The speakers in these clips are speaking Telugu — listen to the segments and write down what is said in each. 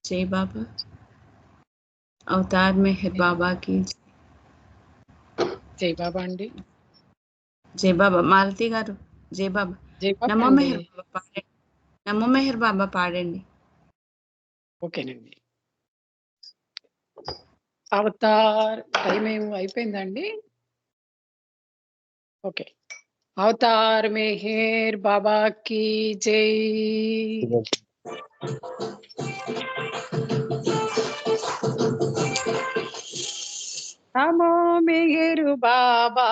जय बाबा। अवतार मेहर बाबा की జై బాబా అండి. जय बाबा। మాలతి గారు జై బాబా. జై బాబా నమో అండి. మెహర్ బాబా పాడండి. నమో మెహర్ బాబా పాడండి. ఓకేనండి. అవతార్ టైం ఏమో అయిపోయిందండి. ఓకే. అవతార్ మెహర్ బాబా కి జై. నమో మెహరు బాబా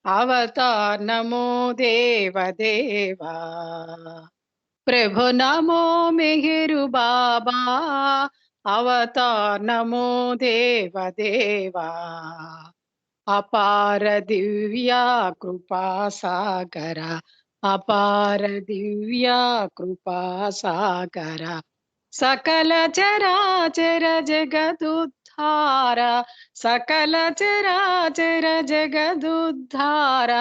అవతార్ నమో దేవ దేవా ప్రభు నమో మెహరు బాబా అవతార్ నమో దేవ దేవా అపార దివ్య కృపా సాగర అపార దివ్య కృపా సాగర సకల చరాచర జగదుద్ధార సకల చరాచర జగదుద్ధార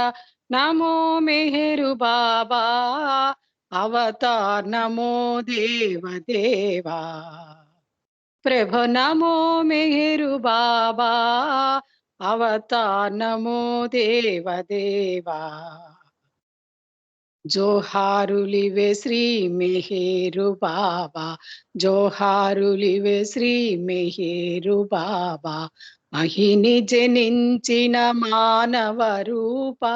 నమో మెహరు బాబా అవతార్ నమో దేవ దేవా ప్రభు నమో మెహరు బాబా అవతార్ నమో దేవ దేవా జోహారులివే శ్రీ మెహరు బాబా జోహారులివే శ్రీ మెహరు బాబా మహిని జనించిన మానవ రూపా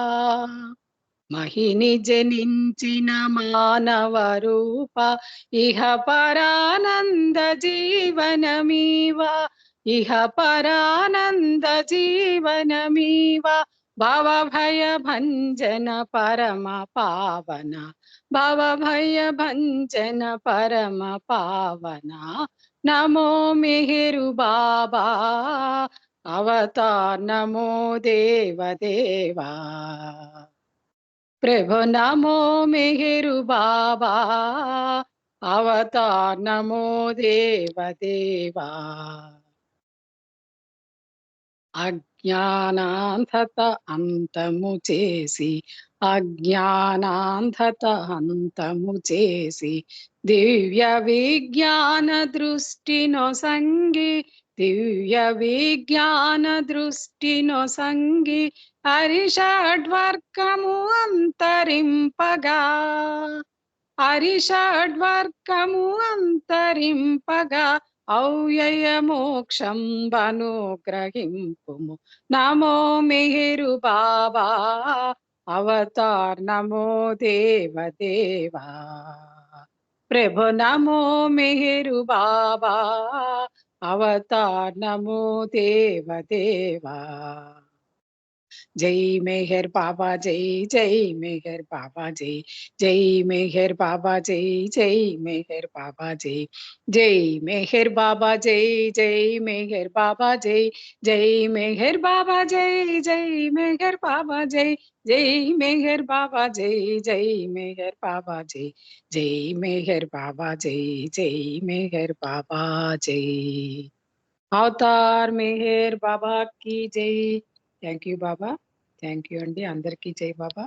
మహిని జనించిన మానవ రూప ఇహ పరానంద జీవనమీవా ఇహ పరానంద జీవనమీవా భవ భయ భంజన పరమ పావన భవ భయ భంజన పరమ పావన నమో మెహరు బాబా అవతార్ నమో దేవ దేవా ప్రభు నమో మెహరు బాబా అవతార్ నమో దేవ దేవా అజ్ఞానాంధత అంతము చేసి అజ్ఞానాంధత అంతము చేసి దివ్య విజ్ఞాన దృష్టినో సంగి దివ్య విజ్ఞాన దృష్టినో సంగి హరిషడ్వర్గము అంతరింపగా హరిషడ్వర్గము అంతరింపగా ఔయయ మోక్షం అనుగ్రహింపుము నమో మెహరు బాబా అవతార్ నమో దేవ దేవా ప్రభు నమో మెహరు బాబా అవతార్ నమో దేవ దేవా జై మెహర్ బాబా జై జై మెహర్ బాబా జై జై మెహర్ బాబా జై జై మెహర్ బాబా జై జై మెహర్ బాబా జై జై మెహర్ బాబా జై జై మెహర్ బాబా జై జై మెహర్ బాబా జై జై మెహర్ బాబా జై జై మెహర్ బాబా జై జై మెహర్ బాబా జై జై మెహర్ బాబా జై అవతార్ మెహర్ బాబా కి జై. Thank you Baba. Thank you అండి. అందరికీ జై బాబా.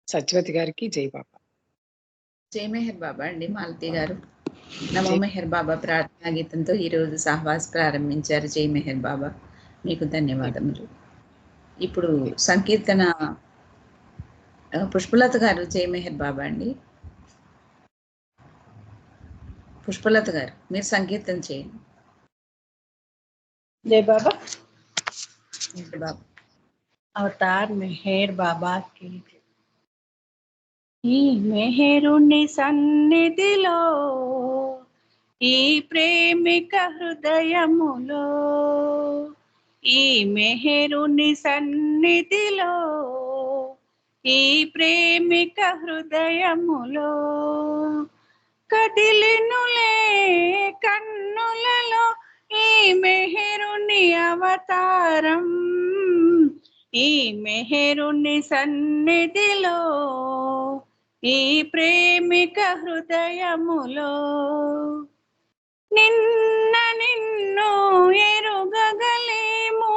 సత్యవతి గారికి జై బాబా. జై మెహర్ బాబా అండి మాలతి గారు. నమో మెహర్ బాబా ప్రార్థనా గీతంతో ఈరోజు సహవాస్ ప్రారంభించారు. జై మెహర్ బాబా, మీకు ధన్యవాదములు. ఇప్పుడు సంకీర్తన పుష్పలత గారు జై మెహర్ బాబా అండి. పుష్పలత గారు మీరు సంకీర్తన చేయండి. जय बाबा। బాబా అవతార్ మెహర్ బాబా కి ఈ మెహరుని సన్నిధిలో ఈ ప్రేమిక హృదయములో ఈ మెహరుని సన్నిధిలో ఈ ప్రేమిక హృదయములో కదిలినులే కన్నులలో ఈ మెహరుని అవతారం ఈ మెహరుని సన్నిధిలో ఈ ప్రేమిక హృదయములో నిన్ను ఎరుగగలేము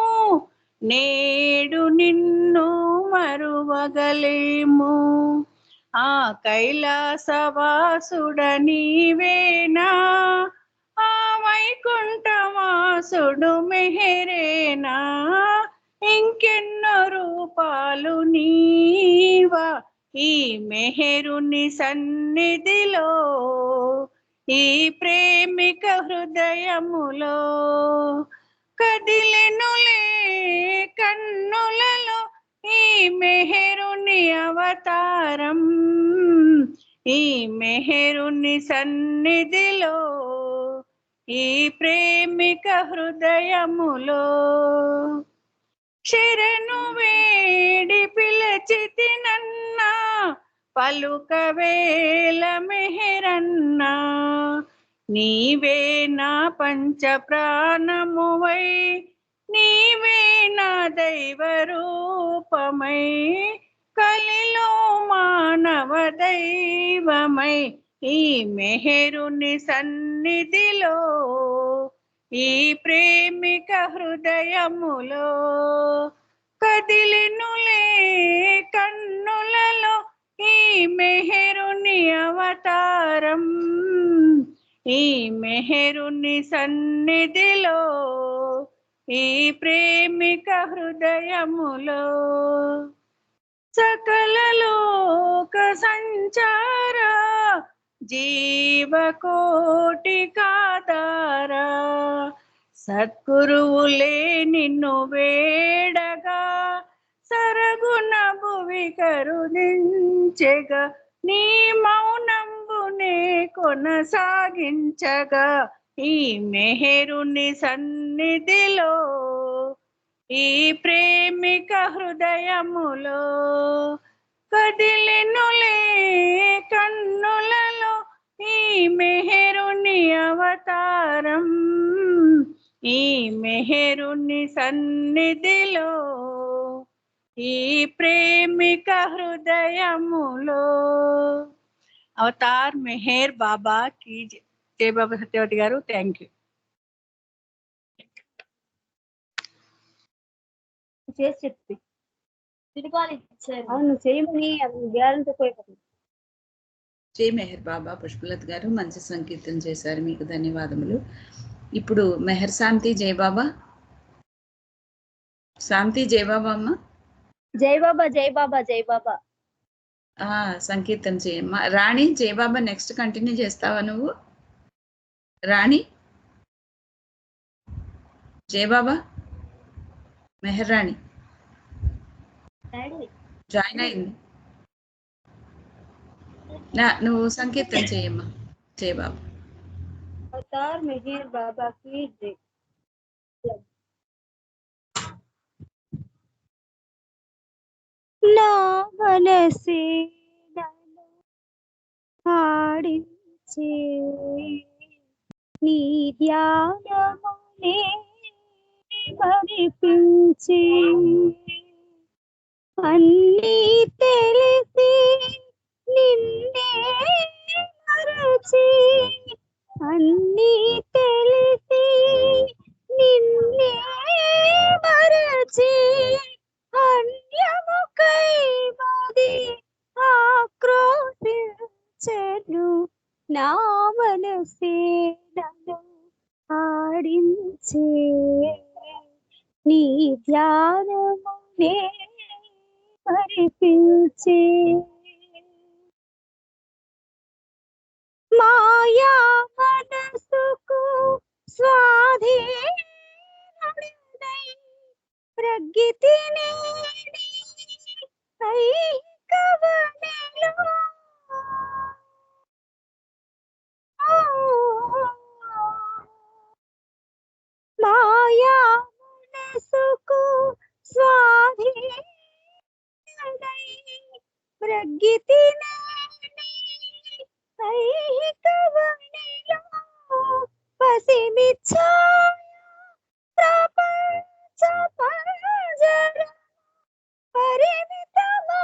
నేడు నిన్ను మరువగలేము ఆ కైలాసవాసుడ నీవేనా, ఆ వైకుంఠవాసుడు మెహరేనా, ఇంకెన్నో రూపాలు నీవా ఈ మెహరుని సన్నిధిలో, ఈ ప్రేమిక హృదయములో. కదిలెనులే కన్నులలో ఈ మెహరుని అవతారం, ఈ మెహరుని సన్నిధిలో, ఈ ప్రేమిక హృదయములో. శరణు వేడి పిలచితినన్నా, పలుకవేల మెహరన్నా, నీవే నా పంచ ప్రాణమువై, నీవే నా దైవ రూపమై, కలిలో మానవ దైవమై, ఈ మెహరుని సన్నిధిలో, ఈ ప్రేమిక హృదయములో. కదిలినులే కన్నులలో ఈ మెహరుని అవతారం, ఈ మెహరుని సన్నిధిలో, ఈ ప్రేమిక హృదయములో. సకల లోక సంచార జీవకోటి కాదారా, సద్గురువులే నిన్ను వేడగా, సరగుణ భువి కరుణించెగా, నీ మౌనంబునే కొనసాగించగా, ఈ మెహరుని సన్నిధిలో, ఈ ప్రేమిక హృదయములో. కదిలినులే కన్నులలో ఈ మెహరుని అవతారం, ఈ మెహరుని సన్నిధిలో, ఈ ప్రేమిక హృదయములో. అవతార్ మెహర్ బాబా की జై బాబా సత్యవతి గారు. Thank you. చేసి చెప్పి అవును చేయమని గ్యారంటీ పోయిపోతుంది. జై మెహర్ బాబా. పుష్పలత గారు మంచి సంకీర్తన చేశారు, మీకు ధన్యవాదములు. ఇప్పుడు మెహర్ శాంతి జై బాబా. శాంతి జై బాబా అమ్మ. జై బాబా జై బాబా జై బాబా. సంకీర్తన చేయమ్మా. రాణి జై బాబా నెక్స్ట్ కంటిన్యూ చేస్తావా నువ్వు? రాణి జై బాబా. మెహర్ రాణి జాయిన్ అయింది. నువ్వు సంకీర్తన చేయమ్మా. జై బాబా. అవతార్ మెహర్ బాబా की जय. నా మనసే నన్ను ఆడించే, నీ ధ్యానమునే మరిపించే, అన్నీ తెలిసి నిన్నే మరచి, అన్నీ తెలిసి నిన్నే మరచి, అన్యముకై మది ఆక్రోశించెను, నా మనసే నన్ను ఆడించే, నీ ధ్యానమునే మరిపించే. మాయా మనసుకు స్వాధీనుడనై ప్రగతిని ఐకవనిలో, మాయా మనసుకు స్వాధీనుడనై ప్రగతిని ఐకవనిలో, పసిమి ఛాయ ప్రపంచ పంజర పరిమితమాయెను,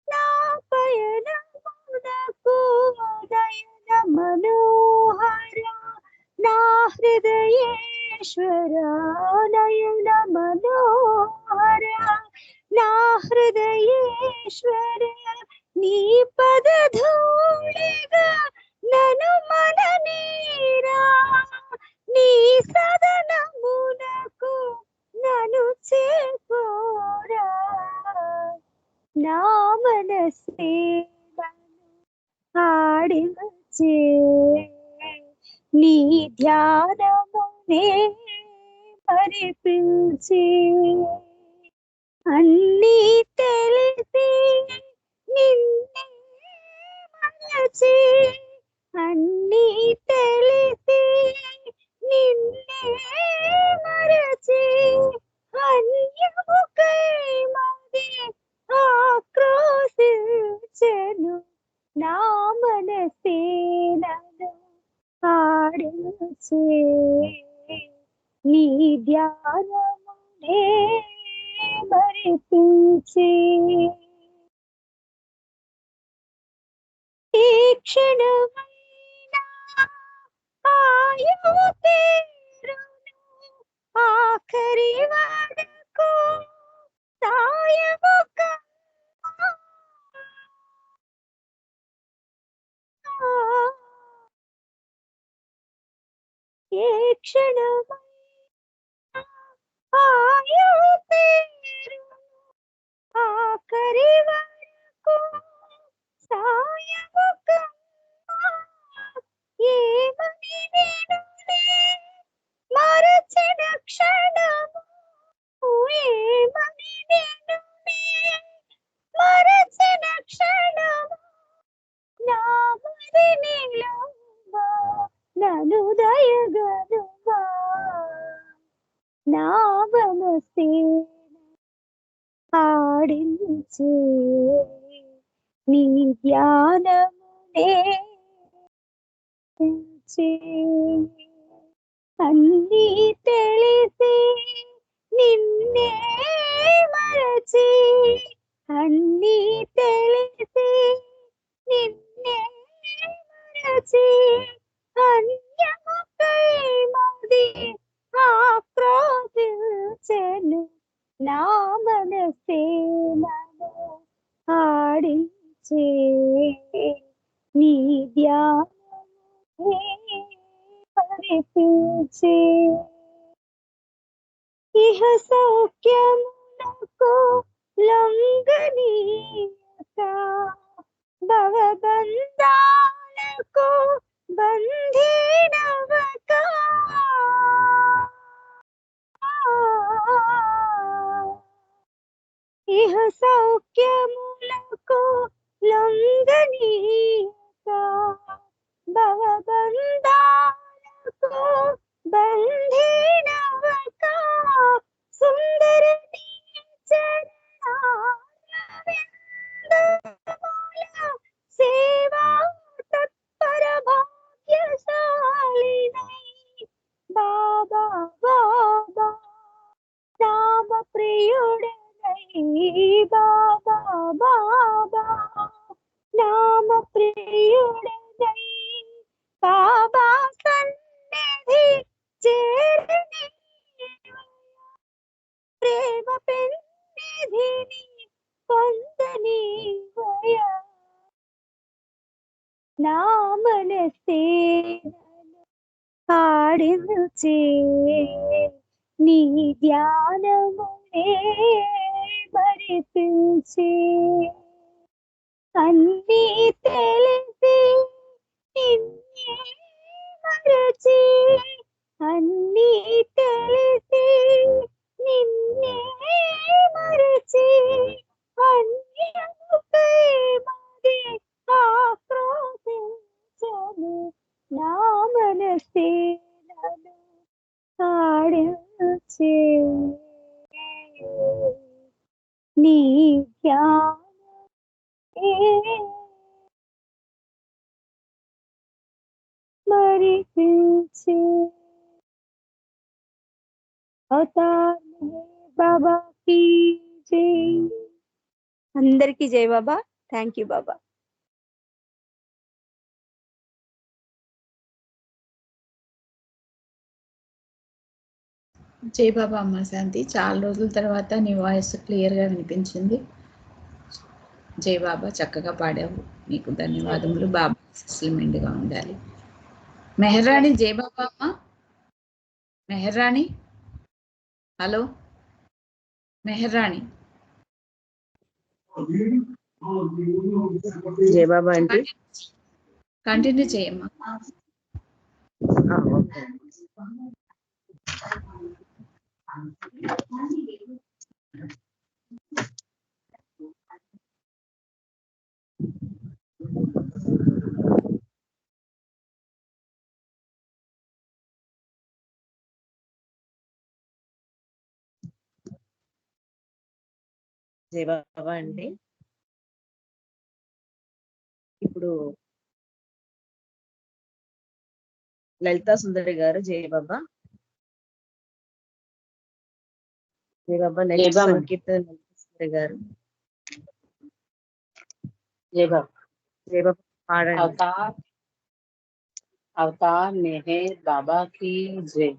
నా పయనమునకు నయన మనోహర, నా హృదయేశ్వర నయన మనోహర, నా హృదయేశ్వర నీ పదధూళిగా నను మననీరా నీ సదనమునకు నను చేకోరా నా మనసే ఆడించే నీ ధ్యానమునే పరిపించే అన్నీ తెలిసి నిన్నే మరచి అన్నీ తెలిసి నిన్నే మరచి అన్యముకై మది ఆక్రోశించెను నా మనసే నన్ను ఆడించే నీ ధ్యానమునే మరిపించే ఈ క్షణమైనా ఆయువు తీరును ఆఖరి వరకు సాయము కన్నా ఏ క్షణమైనా ఆయువు తీరును ఆఖరి వరకు సాయము కన్నా ఏమని నేనులే మరచిన క్షణము ఏమని నేనులే మరచిన క్షణము నా మరి నీలోవా నను దయగనువా నా మనసే ఆడించే నీ ధ్యానమునే అన్నీ తెలిసి నిన్నే మరచి అన్నీ తెలిసి నిన్నే మరచి అన్యముకై మది ఆక్రోశించెను నా మనసే నన్ను ఆడించే నీ ధ్యానమునే పరిపించే ఇహ సౌఖ్యమునకు లొంగనీయక భవబంధాలకు బంధీనవక ఇహ సౌఖ్యములకు లొంగనీయక భవబంధాలకు బంధీనవక సుందర నీ చరణారవిందముల సేవా తత్పర భాగ్యశాలినై బాబా బాబా రామ ప్రియుడనై బాబా బాబా నామ ప్రియుడనై బాబా సన్నిధి చేరని ప్రేమ పెన్నిధిని పొందని నా మనసే ఆడించే నీ ధ్యానమునే మరిపించే అన్నీ తెలిసి నిన్నే మరచి అన్నీ తెలిసి నిన్నే మరచి అన్యముకై మది ఆక్రోశించెను నా మనసే నన్ను ఆడించే నీ ధ్యానమే మరిపించే అవతార్ బాబా की జై అందరికీ జై బాబా థ్యాంక్ యూ బాబా జై బాబా అమ్మ శాంతి. చాలా రోజుల తర్వాత నీ వాయిస్ క్లియర్గా వినిపించింది. జై బాబా, చక్కగా పాడావు. నీకు ధన్యవాదములు. బాబా ఆశీస్సులు మెండుగా ఉండాలి. మెహర్రాణి, జై బాబా అమ్మ. మెహర్రాణి, హలో మెహర్రాణి. జై బాబా ఆంటీ. కంటిన్యూ చేయమ్మా. ఓకే. జై బాబా అండి. ఇప్పుడు లలితా సుందరి గారు జై బాబా. జై బాబా. నెక్స్ట్ సంకీర్తన లలితా సుందరి గారు. జై బాబా. జై బాబా పాడండి. అవతార్ మెహర్ బాబా की जय.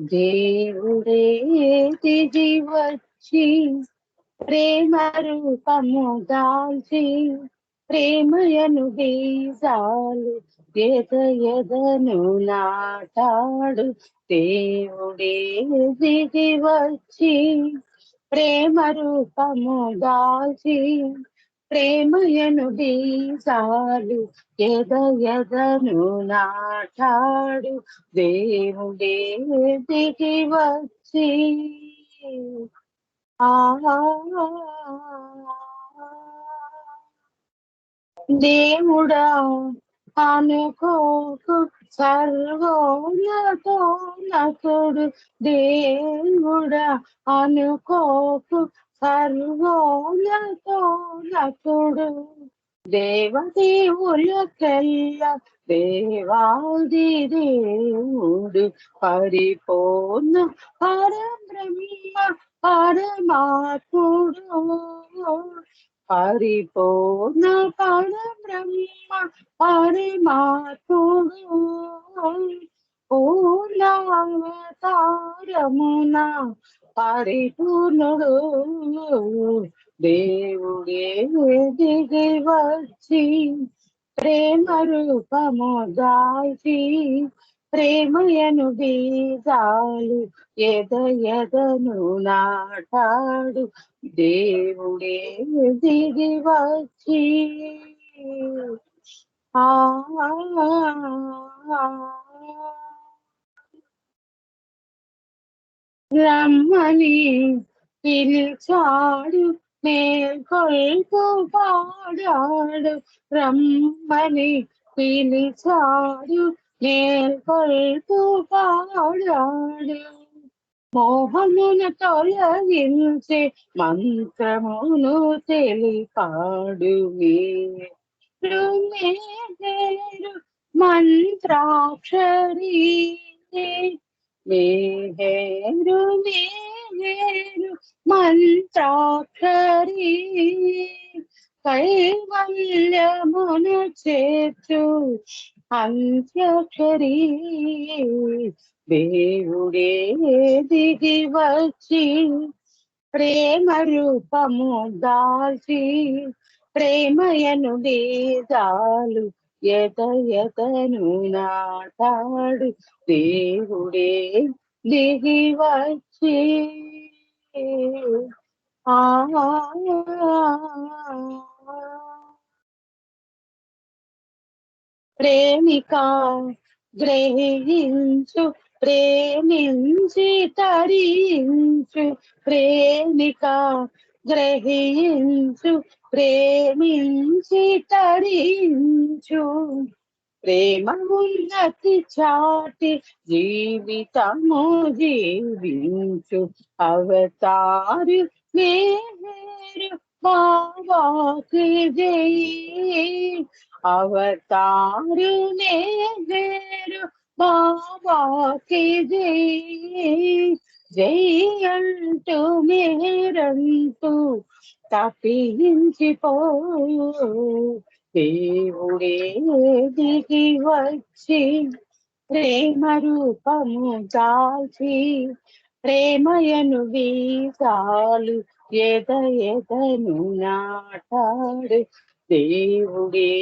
దేవుడే దిగి వచ్చి ప్రేమ రూపము దాల్చి ప్రేమయను బీజాలు ఎదను నాటాడు. దేవుడే దిగి వచ్చి ప్రేమ రూపము దాల్చి ప్రేమయను బీజాలు ఎదను నాటాడు. దేవుడే దిగి వచ్చి దేవుడా అనుకోకు సర్వోన్నతో నకుడు. దేవుడా అనుకోకు సర్వోన్నతో నకుడు. దేవదేవులకెల్ల దేవాది దేవుడు పరిపూర్ణ పరబ్రహ్మ పరమాత్ముడు. పరిపూర్ణ పరబ్రహ్మ పరమాత్ముడు. పూర్ణావతారమున పరిపూర్ణుడు. దేవుడే దిగి వచ్చి ప్రేమ రూపము దాల్చి ప్రేమయను బీజాలు ఎదను నాటాడు. దేవుడే దిగి వచ్చి రమ్మని పిలిచాడు, మేల్కొల్పు పాడాడు. రమ్మని పిలిచాడు, మేల్కొల్పు పాడాడు. మోహమును తొలగించి మంత్రమును తెలిపాడు. మేరు మంత్రాక్షరీ మేరు మంత్రాక్షరీ కైవల్యమును చేర్చు అంత్యక్షరీ. దేవుడే దిగి వచ్చి ప్రేమ రూపము దాల్చి ప్రేమయను బీజాలు ఎదను నాటాడు. దేవుడే దిగి వచ్చి ప్రేమిక గ్రహించు ప్రేమించి తరించు. ప్రేమిక గ్రహించు ప్రేమించి తరించు. ప్రేమ ఉన్నతి చాటి జీవితము జీవించు. అవతారు మేరు బాబాకి జై. అవతారు మేరు బాబాకి జై. జై అంటూ మేరంటూ తప్పించిపో. దేవుడే దిగి వచ్చి ప్రేమ రూపము దాల్చి ప్రేమయను వీసాలు ఎదను నాటాడు దేవుడే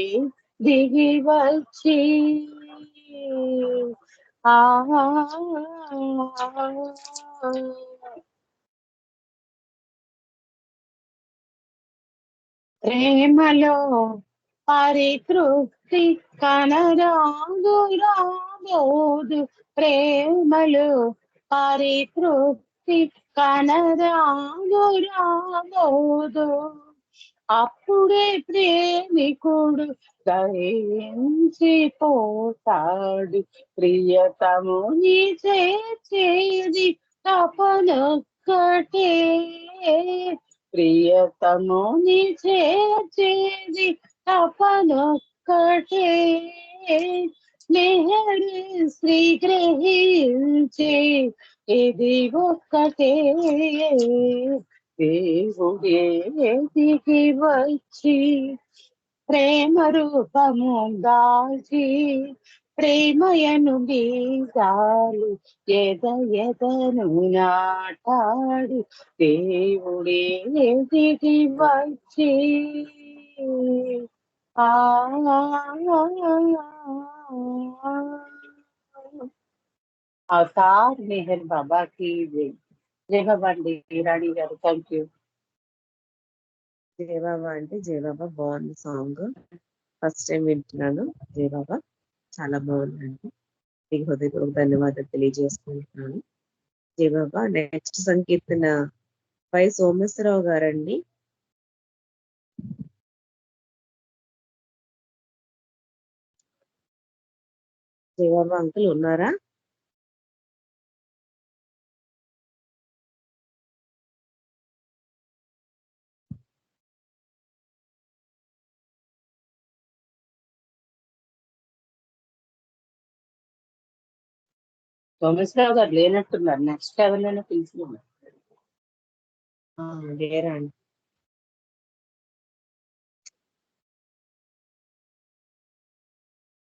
దిగి వచ్చి ఆ ప్రేమలో పరితృప్తి కనరాదు రాబోదు ప్రేమలో పరితృప్తి కనరాదు రాబోదు అప్పుడే ప్రేమికుడు దయించిపోతాడు ప్రియతముని చేసేది తపనొక్కటే ప్రియతముని చేసేది తపనొక్కటే స్నేహి శ్రీ గ్రహించే ఇది ఒక్కటే దేవుడే దిగి వచ్చి ప్రేమ రూపము దాల్చి ప్రేమయను బీజాలు ఎదను నాటాడు దేవుడే దిగి వచ్చి అవతార్ మెహర్ బాబాకి జై బాబా అండి రాణి గారు. Thank you. జయబాబా అంటే జయబాబా బాగుంది సాంగ్. ఫస్ట్ టైం వింటున్నాను. జయబాబా చాలా బాగుందండి. మీకు హృదయపూర్వక ధన్యవాదాలు తెలియజేసుకుంటున్నాను. జయబాబా నెక్స్ట్ సంకీర్తన వై సోమేశ్వరరావు గారండి. జయబాబా అంకుల్ ఉన్నారా? సోమేశ్వరరావు గారు లేనట్టున్నారు. నెక్స్ట్ ఎవరినైనా పిలుచుకున్నారు. లేరా అండి?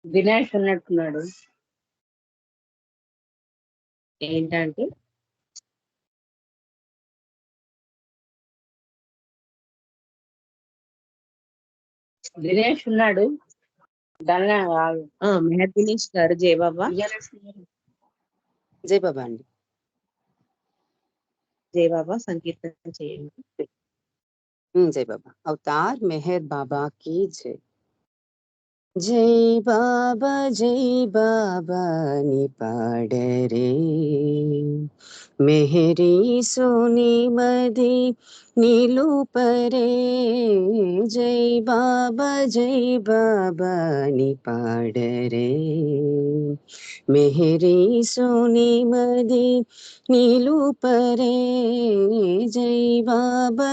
దినేష్ ఉన్నట్టున్నాడు. ఏంటంటే దినేష్ ఉన్నాడు. మెహర్ దినేష్ గారు. జయబాబా జై బాబా అండి. జయబాబా సంకీర్తన చేయండి. జై బాబా. అవతార్ మెహర్ బాబా की जय. జై బాబా ని పాడరే మెహరీ సోని మది నిలుపరే జై బాబా ని పాడరే మెహరీ సోని మది నిలుపరే జై బాబా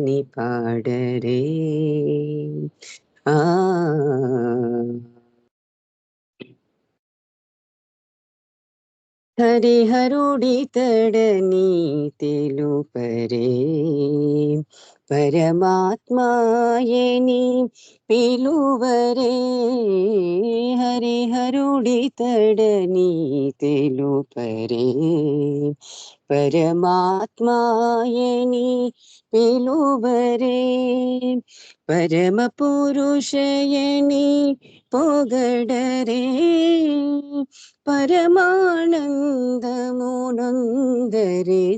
ని పాడరే హరిహరుడితడని తెలుపరే పరమాత్మాయని పిలువరే హరిహరుడితడని తెలుపరే పరమాత్మాయని పిలువరే పరమ పురుషయని పొగడరే పరమానందమునందరి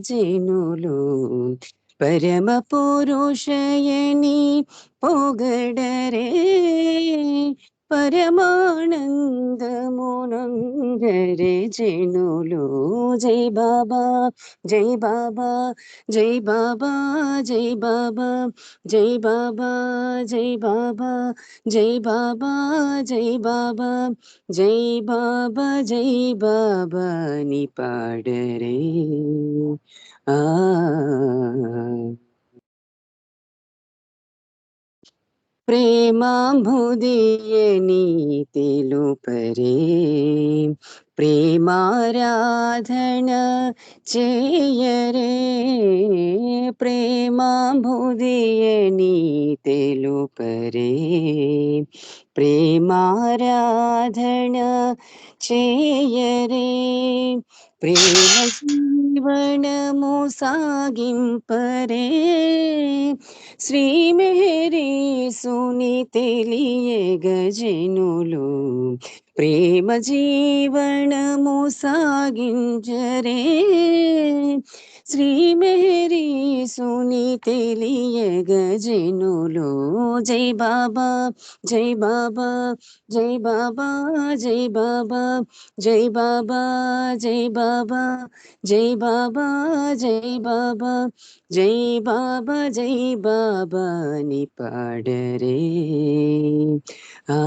జనులు పరమ పురుషయని పొగడరే పరమానందమునందరి జనులు జై బాబా జై బాబా జై బాబా జై బాబా జై బాబా జై బాబా జై బాబా జై బాబా జై బాబా ని పాడరే ప్రేమాంబుదియని తెలుపరే ప్రేమారాధన చేయరే ప్రేమాంబుదియని తెలుపరే ప్రేమారాధన చేయరే ప్రేమ జీవనము సాగింపరే శ్రీమేరీ సుని తెలియగజనులు ప్రేమ జీవనము సాగించరే శ్రీమేరీ సుని తెలియగజనులు జై బాబా జై బాబా జై బాబా జై బాబా జై బాబా జై బాబా జై బాబా జై బాబా జై బాబా జై బాబా ని పాడరే ఆ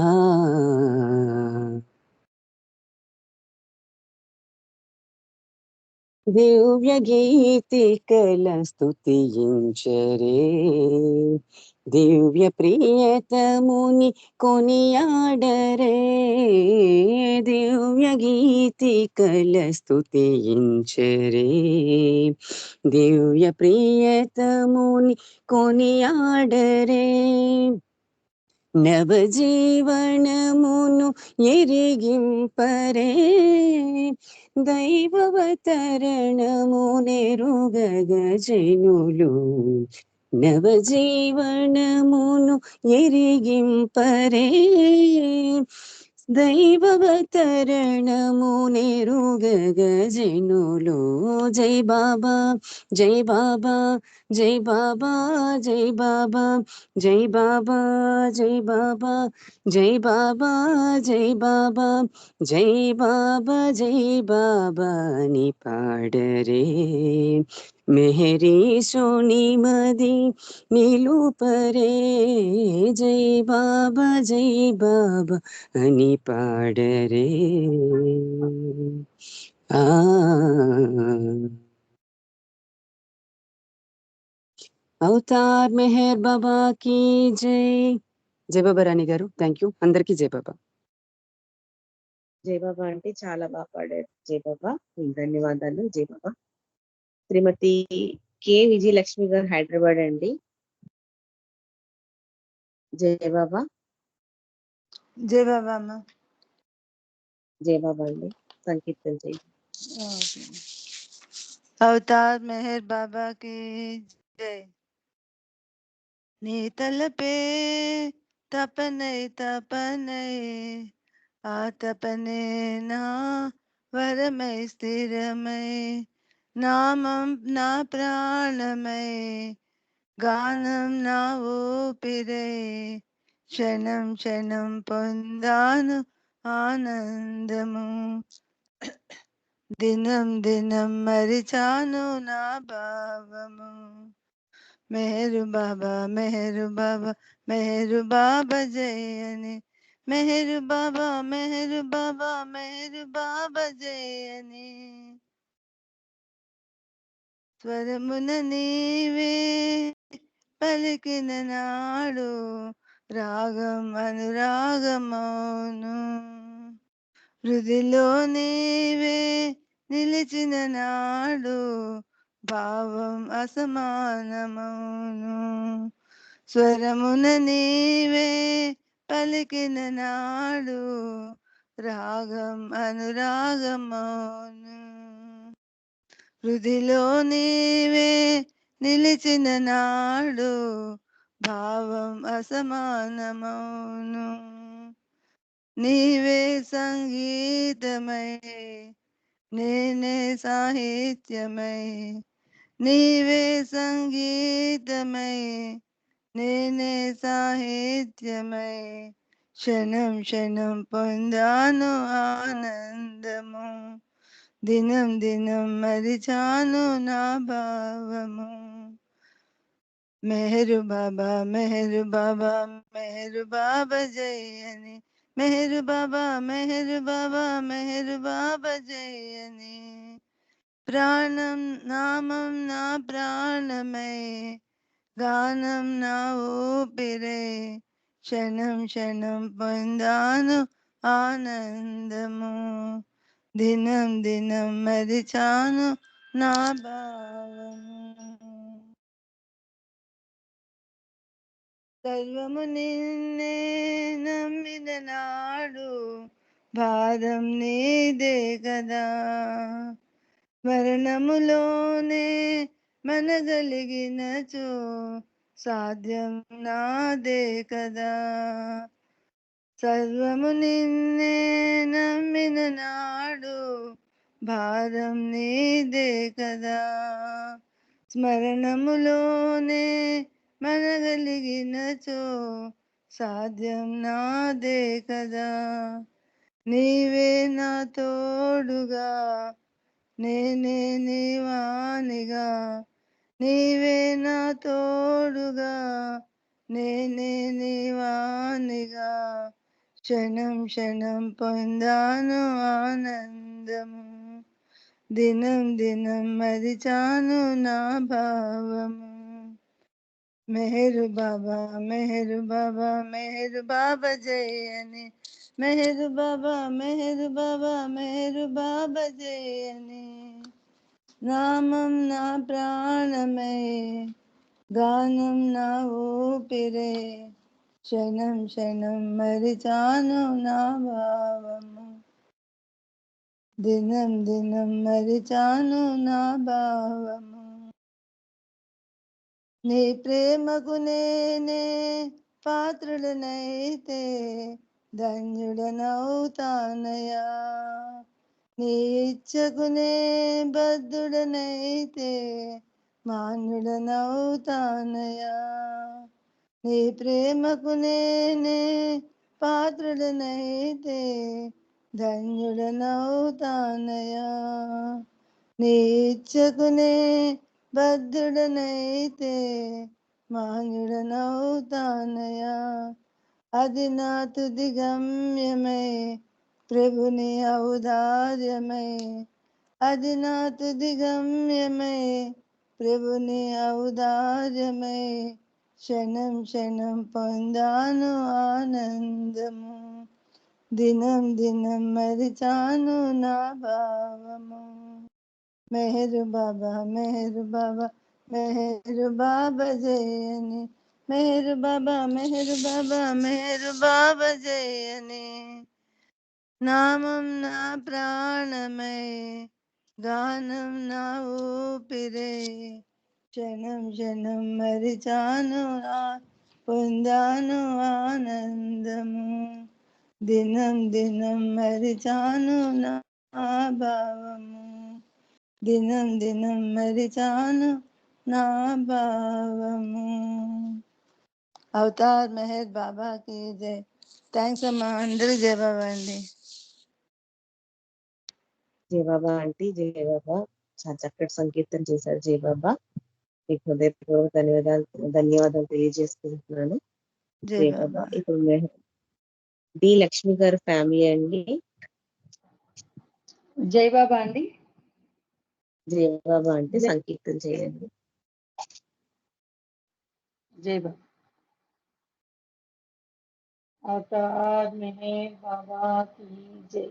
దివ్య గీతికల స్తుతించరే దివ్య ప్రియతముని కొనియాడరే దివ్య గీతికల స్తుతించరే దివ్య ప్రియతముని కొనియాడరే నవజీవనమును ఎరిగింపరే దైవవతరణమునెరుగగజనులు నవజీవనమును ఎరిగింపరే దైవవతరణమునెరుగగజనులు జై బాబా జై బాబా జై బాబా జై బాబా జై బాబా జై బాబా జై బాబా జై బాబా జై బాబా జై బాబా ని పాడరే మెహరీ సోని మది నిలుపరే జై బాబా జై బాబా అని పాడరే ఆ అవతార్ మెహర్ బాబా की జై జై బాబా రాణి గారు థ్యాంక్ యూ అందరికీ జై బాబా జై బాబా అంటే చాలా బాగా పాడారు జై బాబా మీకు ధన్యవాదాలు జై బాబా శ్రీమతి కె విజయలక్ష్మి గారు హైదరాబాద్ అండి జై బాబా జై బాబా అమ్మ. జై బాబా అండి సంకీర్తన జై అవతార్ మెహర్ బాబాకి జై నీ తలపే తపనై తపనై ఆ తపనే నా వరమై స్థిరమై నామం నా ప్రాణమై గానం నా ఊపిరై క్షణం క్షణం పొందాను ఆనందము దినం దినం మరిచాను నా భావము మెహరు బాబా మెహరు బాబా మెహరు బాబా జయని మెహరు బాబా మెహరు బాబా మెహరు బాబా జయని స్వరమున నీవే పలికిన నాడు రాగం అనురాగమౌను హృదిలో నీవే నిలిచిన నాడు భావం అసమానమౌను స్వరమున నీవే పలికిన నాడు రాగం అనురాగమౌను హృదిలో నీవే నిలిచిన నాడు భావం అసమానమౌను నీవే సంగీతమై నేనే సాహిత్యమై నీవే సంగీతమై నేనే సాహిత్యమై క్షణం క్షణం పొందాను ఆనందము దినం దినం మరిచాను నా భావము మెహరు బాబా మెహరు బాబా మెహరు బాబా జయని మెహరు బాబా మెహరు బాబా మెహరు బాబా జయని ప్రాణం నామం నా ప్రాణమై గానం నా ఊపిరై క్షణం క్షణం పొందాను ఆనందము దినం దినం మరిచాను నా భావము సర్వము నిన్నే నమ్మిన నాడు భారం నీదే కదా. మరణములోనే మనగలిగినచో సాధ్యం నాదే కదా. సర్వము నిన్నే నమ్మిన నాడు భారం నీదే కదా. స్మరణములోనే మనగలిగినచో సాధ్యం నాదే కదా. నీవే నా తోడుగా నేనే నీవానిగా, నీవే నా తోడుగా నేనే నీవానిగా. క్షణం క్షణం పొందాను ఆనందము, దినం దినం మరిచాను నా భావము. మెహరు బాబా మెహరు బాబా మెహరు బాబా జయని, మెహరు బాబా మెహరు బాబా మెహరు బాబా జయని. నామం నా ప్రాణమై గానం నా ఊపిరే, క్షణం క్షణం మరిచాను నా భావము, దినం దినం మరిచాను నా భావము. నీ ప్రేమకు నేనే పాత్రుడనైతే ధన్యుడనవుతానయా. నీ ఇచ్చకు నే బద్ధుడనైతే మాన్యుడనవుతానయా. నీ ప్రేమకు నేనే పాత్రుడనైతే ధన్యుడనవుతానయా. నీ ఇచ్చకు నే బద్ధుడనైతే మాన్యుడనవుతానయా. అది నా తుది గమ్యమై ప్రభుని ఔదార్యమై, అది నా తుది గమ్యమై ప్రభుని ఔదార్యమై. క్షణం క్షణం పొందాను ఆనందము, దినం దినం మరిచాను నా భావము. మెహరు బాబా మెహరు బాబా మెహరు బాబా జయని, మెహరు బాబా మెహరు బాబా మెహరు బాబా జయని. నామం నా ప్రాణమై గానం నా ఊపిరే, క్షణం క్షణం మరిచాను పొందాను ఆనందము, దినం దినం మరిచాను నా భావము, దినం దినం మరిచాను నా భావము. అవతార్ మెహర్ బాబా की जय. థ్యాంక్స్ అమ్మా, అందరూ జయ బాబా అండి. జయబాబా ఆంటీ, జయబాబా చాలా చక్కటి సంకీర్తన చేశారు జయబాబా. మీకు హృదయపూర్వక ధన్యవాదాలు తెలియజేసుకుంటున్నాను జయ జయబాబా. బాబా. ఇప్పుడు డి లక్ష్మి గారి ఫ్యామిలీ అండి. జై బాబా అండి. జయబాబా అంటే సంకీర్తన చేయండి. జై బాబా. अवतार मेहर बाबा की जय।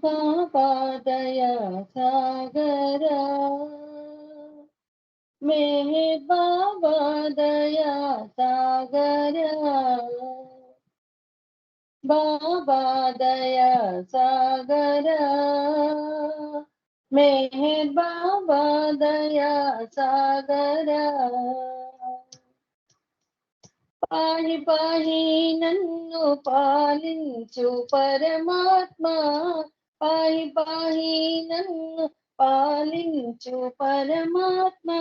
बाबा दया सागरा मेहर बाबा दया सागरा, बाबा दया सागरा मेहर बाबा दया सागरा. పాహి పాహి నన్ను పాలించు పరమాత్మా, పాహి పాహి నన్ను పాలించు పరమాత్మా,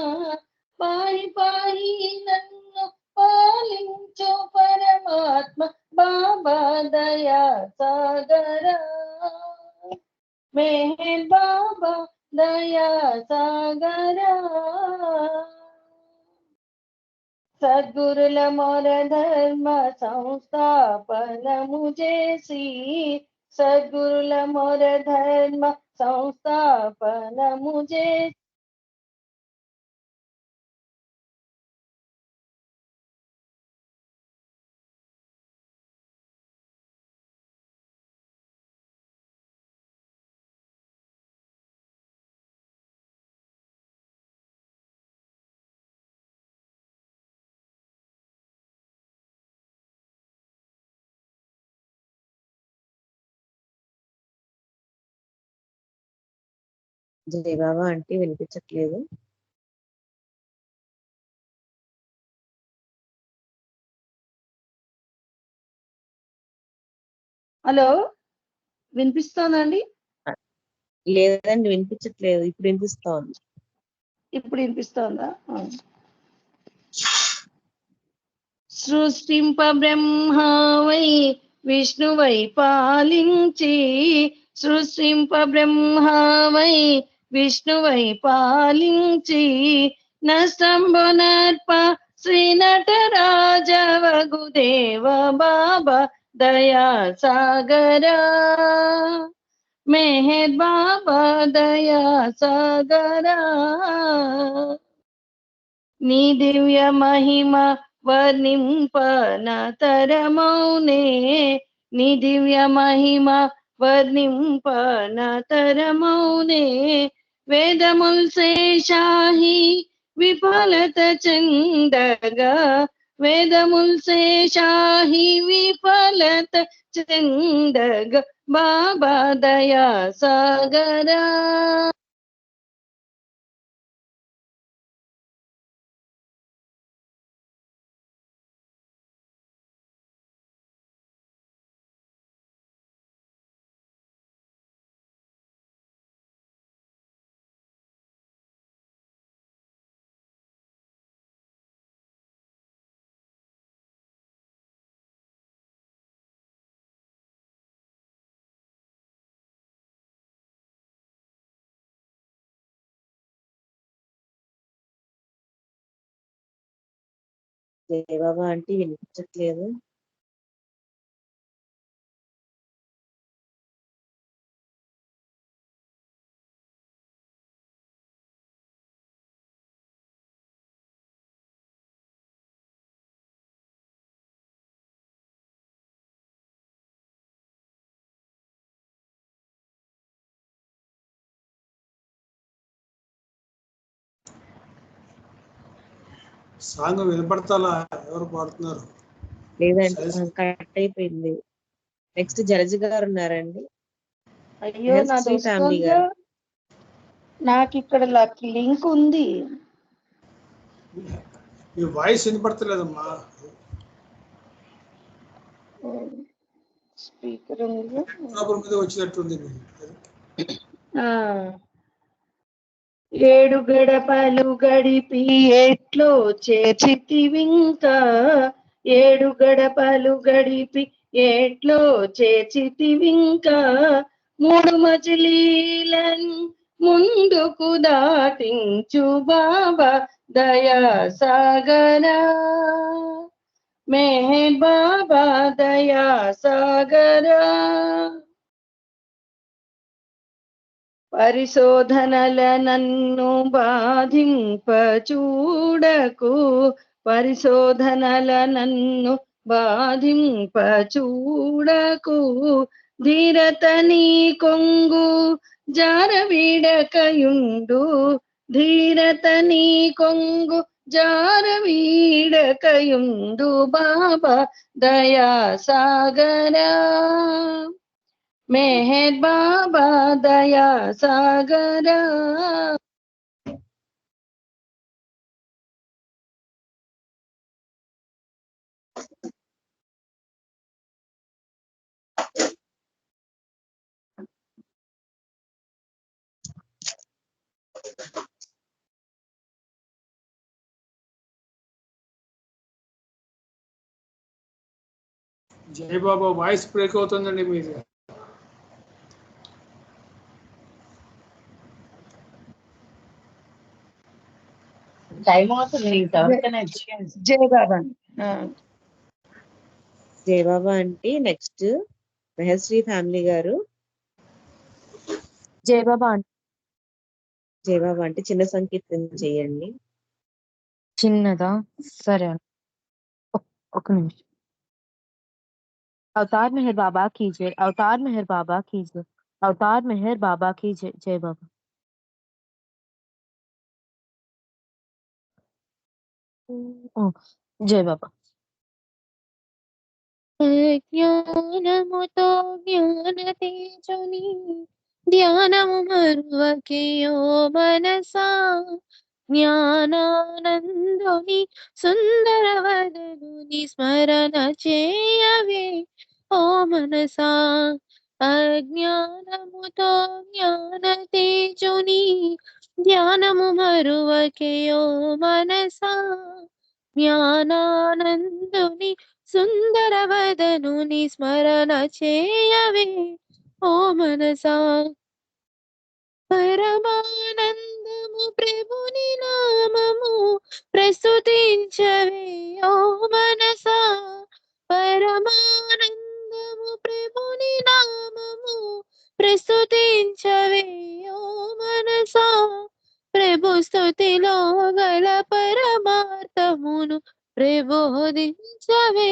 పాహి పాహి నన్ను పాలించు పరమాత్మ. బాబా దయా సాగరా మెహర్ బాబా దయా సాగరా. సద్గురుల మొర ధర్మ సంస్థాపనము చేసి, సద్గురుల మొర ధర్మ సంస్థాపనము చేసి జై బాబా అంటే వినిపించట్లేదు. హలో వినిపిస్తోందండి? లేదండి వినిపించట్లేదు. ఇప్పుడు వినిపిస్తోంది. ఇప్పుడు వినిపిస్తోందా? సృష్టింప బ్రహ్మ వై విష్ణువై పాలించి, సృష్టింప బ్రహ్మ వై విష్ణువై పాలించి, నష్టంబునర్ప శ్రీ నటరాజ వగుదేవ బాబా దయా సాగరా, మెహర్ బాబా దయా సాగరా. నీ దివ్య మహిమ వర్ణింపన తరమౌనే, నీ దివ్య మహిమ వర్ణింపన తరమౌనే, వేదముల్ శేషాహి విఫలత చెందగా, వేదముల్ శేషాహి విఫలత చెందగా, బాబా దయా సాగరా. జై బాబా అంటే వినిపించట్లేదు. సాంగ్ వినపడతాలా? ఎవరు పాడుతున్నారు? లేదండి కట్ అయిపోయింది. నెక్స్ట్ జడ్జి గారు ఉన్నారండి. అయ్యో నాది ఫ్యామిలీ వస్తుందా? గారు. నాకు ఇక్కడ లింక్ ఉంది. మీ వాయిస్ వినపడతలేదమ్మా. స్పీకర్ ఉంది. ప్రాబ్లం మీద వచ్చినట్టుంది. ఏడు గడపలు గడిపి ఎట్లో చేర్చితివింకా, ఏడు గడపలు గడిపి ఎట్లో చేర్చితివింకా, మూడు మజిలీలను ముందుకు దాటించు బాబా దయా సాగరా, మెహర్ బాబా దయా సాగరా. పరిశోధనల నన్ను బాధింప చూడకు, పరిశోధనల నన్ను బాధింప చూడకు, ధీరత నీ కొంగు జారవిడకయుండు, ధీరత నీ కొంగు జారవిడకయుండు బాబా దయా సాగరా, మెహర్ బాబా దయా సాగరా. జై బాబా వాయిస్ బ్రేక్ అవుతుందండి మీది. టైం అవుతుంది. జై బాబా. జై బాబా అంటే నెక్స్ట్ మెహశ్రీ ఫ్యామిలీ గారు. జై బాబా జై బాబా అంటే చిన్న సంకీర్తన చేయండి. చిన్నదా? సరే ఒక నిమిషం. अवतार मेहर बाबा की जय, अवतार मेहर बाबा की जय, अवतार मेहर बाबा की जय. जय बाबा. जय बाबा. ज्ञानमुतो ज्ञान तेजोनि ధ్యానము మరువకెయో మనసా జ్ఞానానందుని సుందరవదనుని స్మరణ చేయవే ఓ మనసా అజ్ఞానముతో జ్ఞాన తేజుని ధ్యానము మరువకెయో మనసా జ్ఞానానందుని సుందరవదనుని స్మరణ చేయవే ఓ మనసా పరమానందము ప్రభుని నామము ప్రస్తుతించవే ఓ మనసా పరమానందము ప్రభుని నామము ప్రస్తుతించవే ఓ మనసా ప్రభు స్తుతిలో గల పరమార్థమును ప్రబోధించవే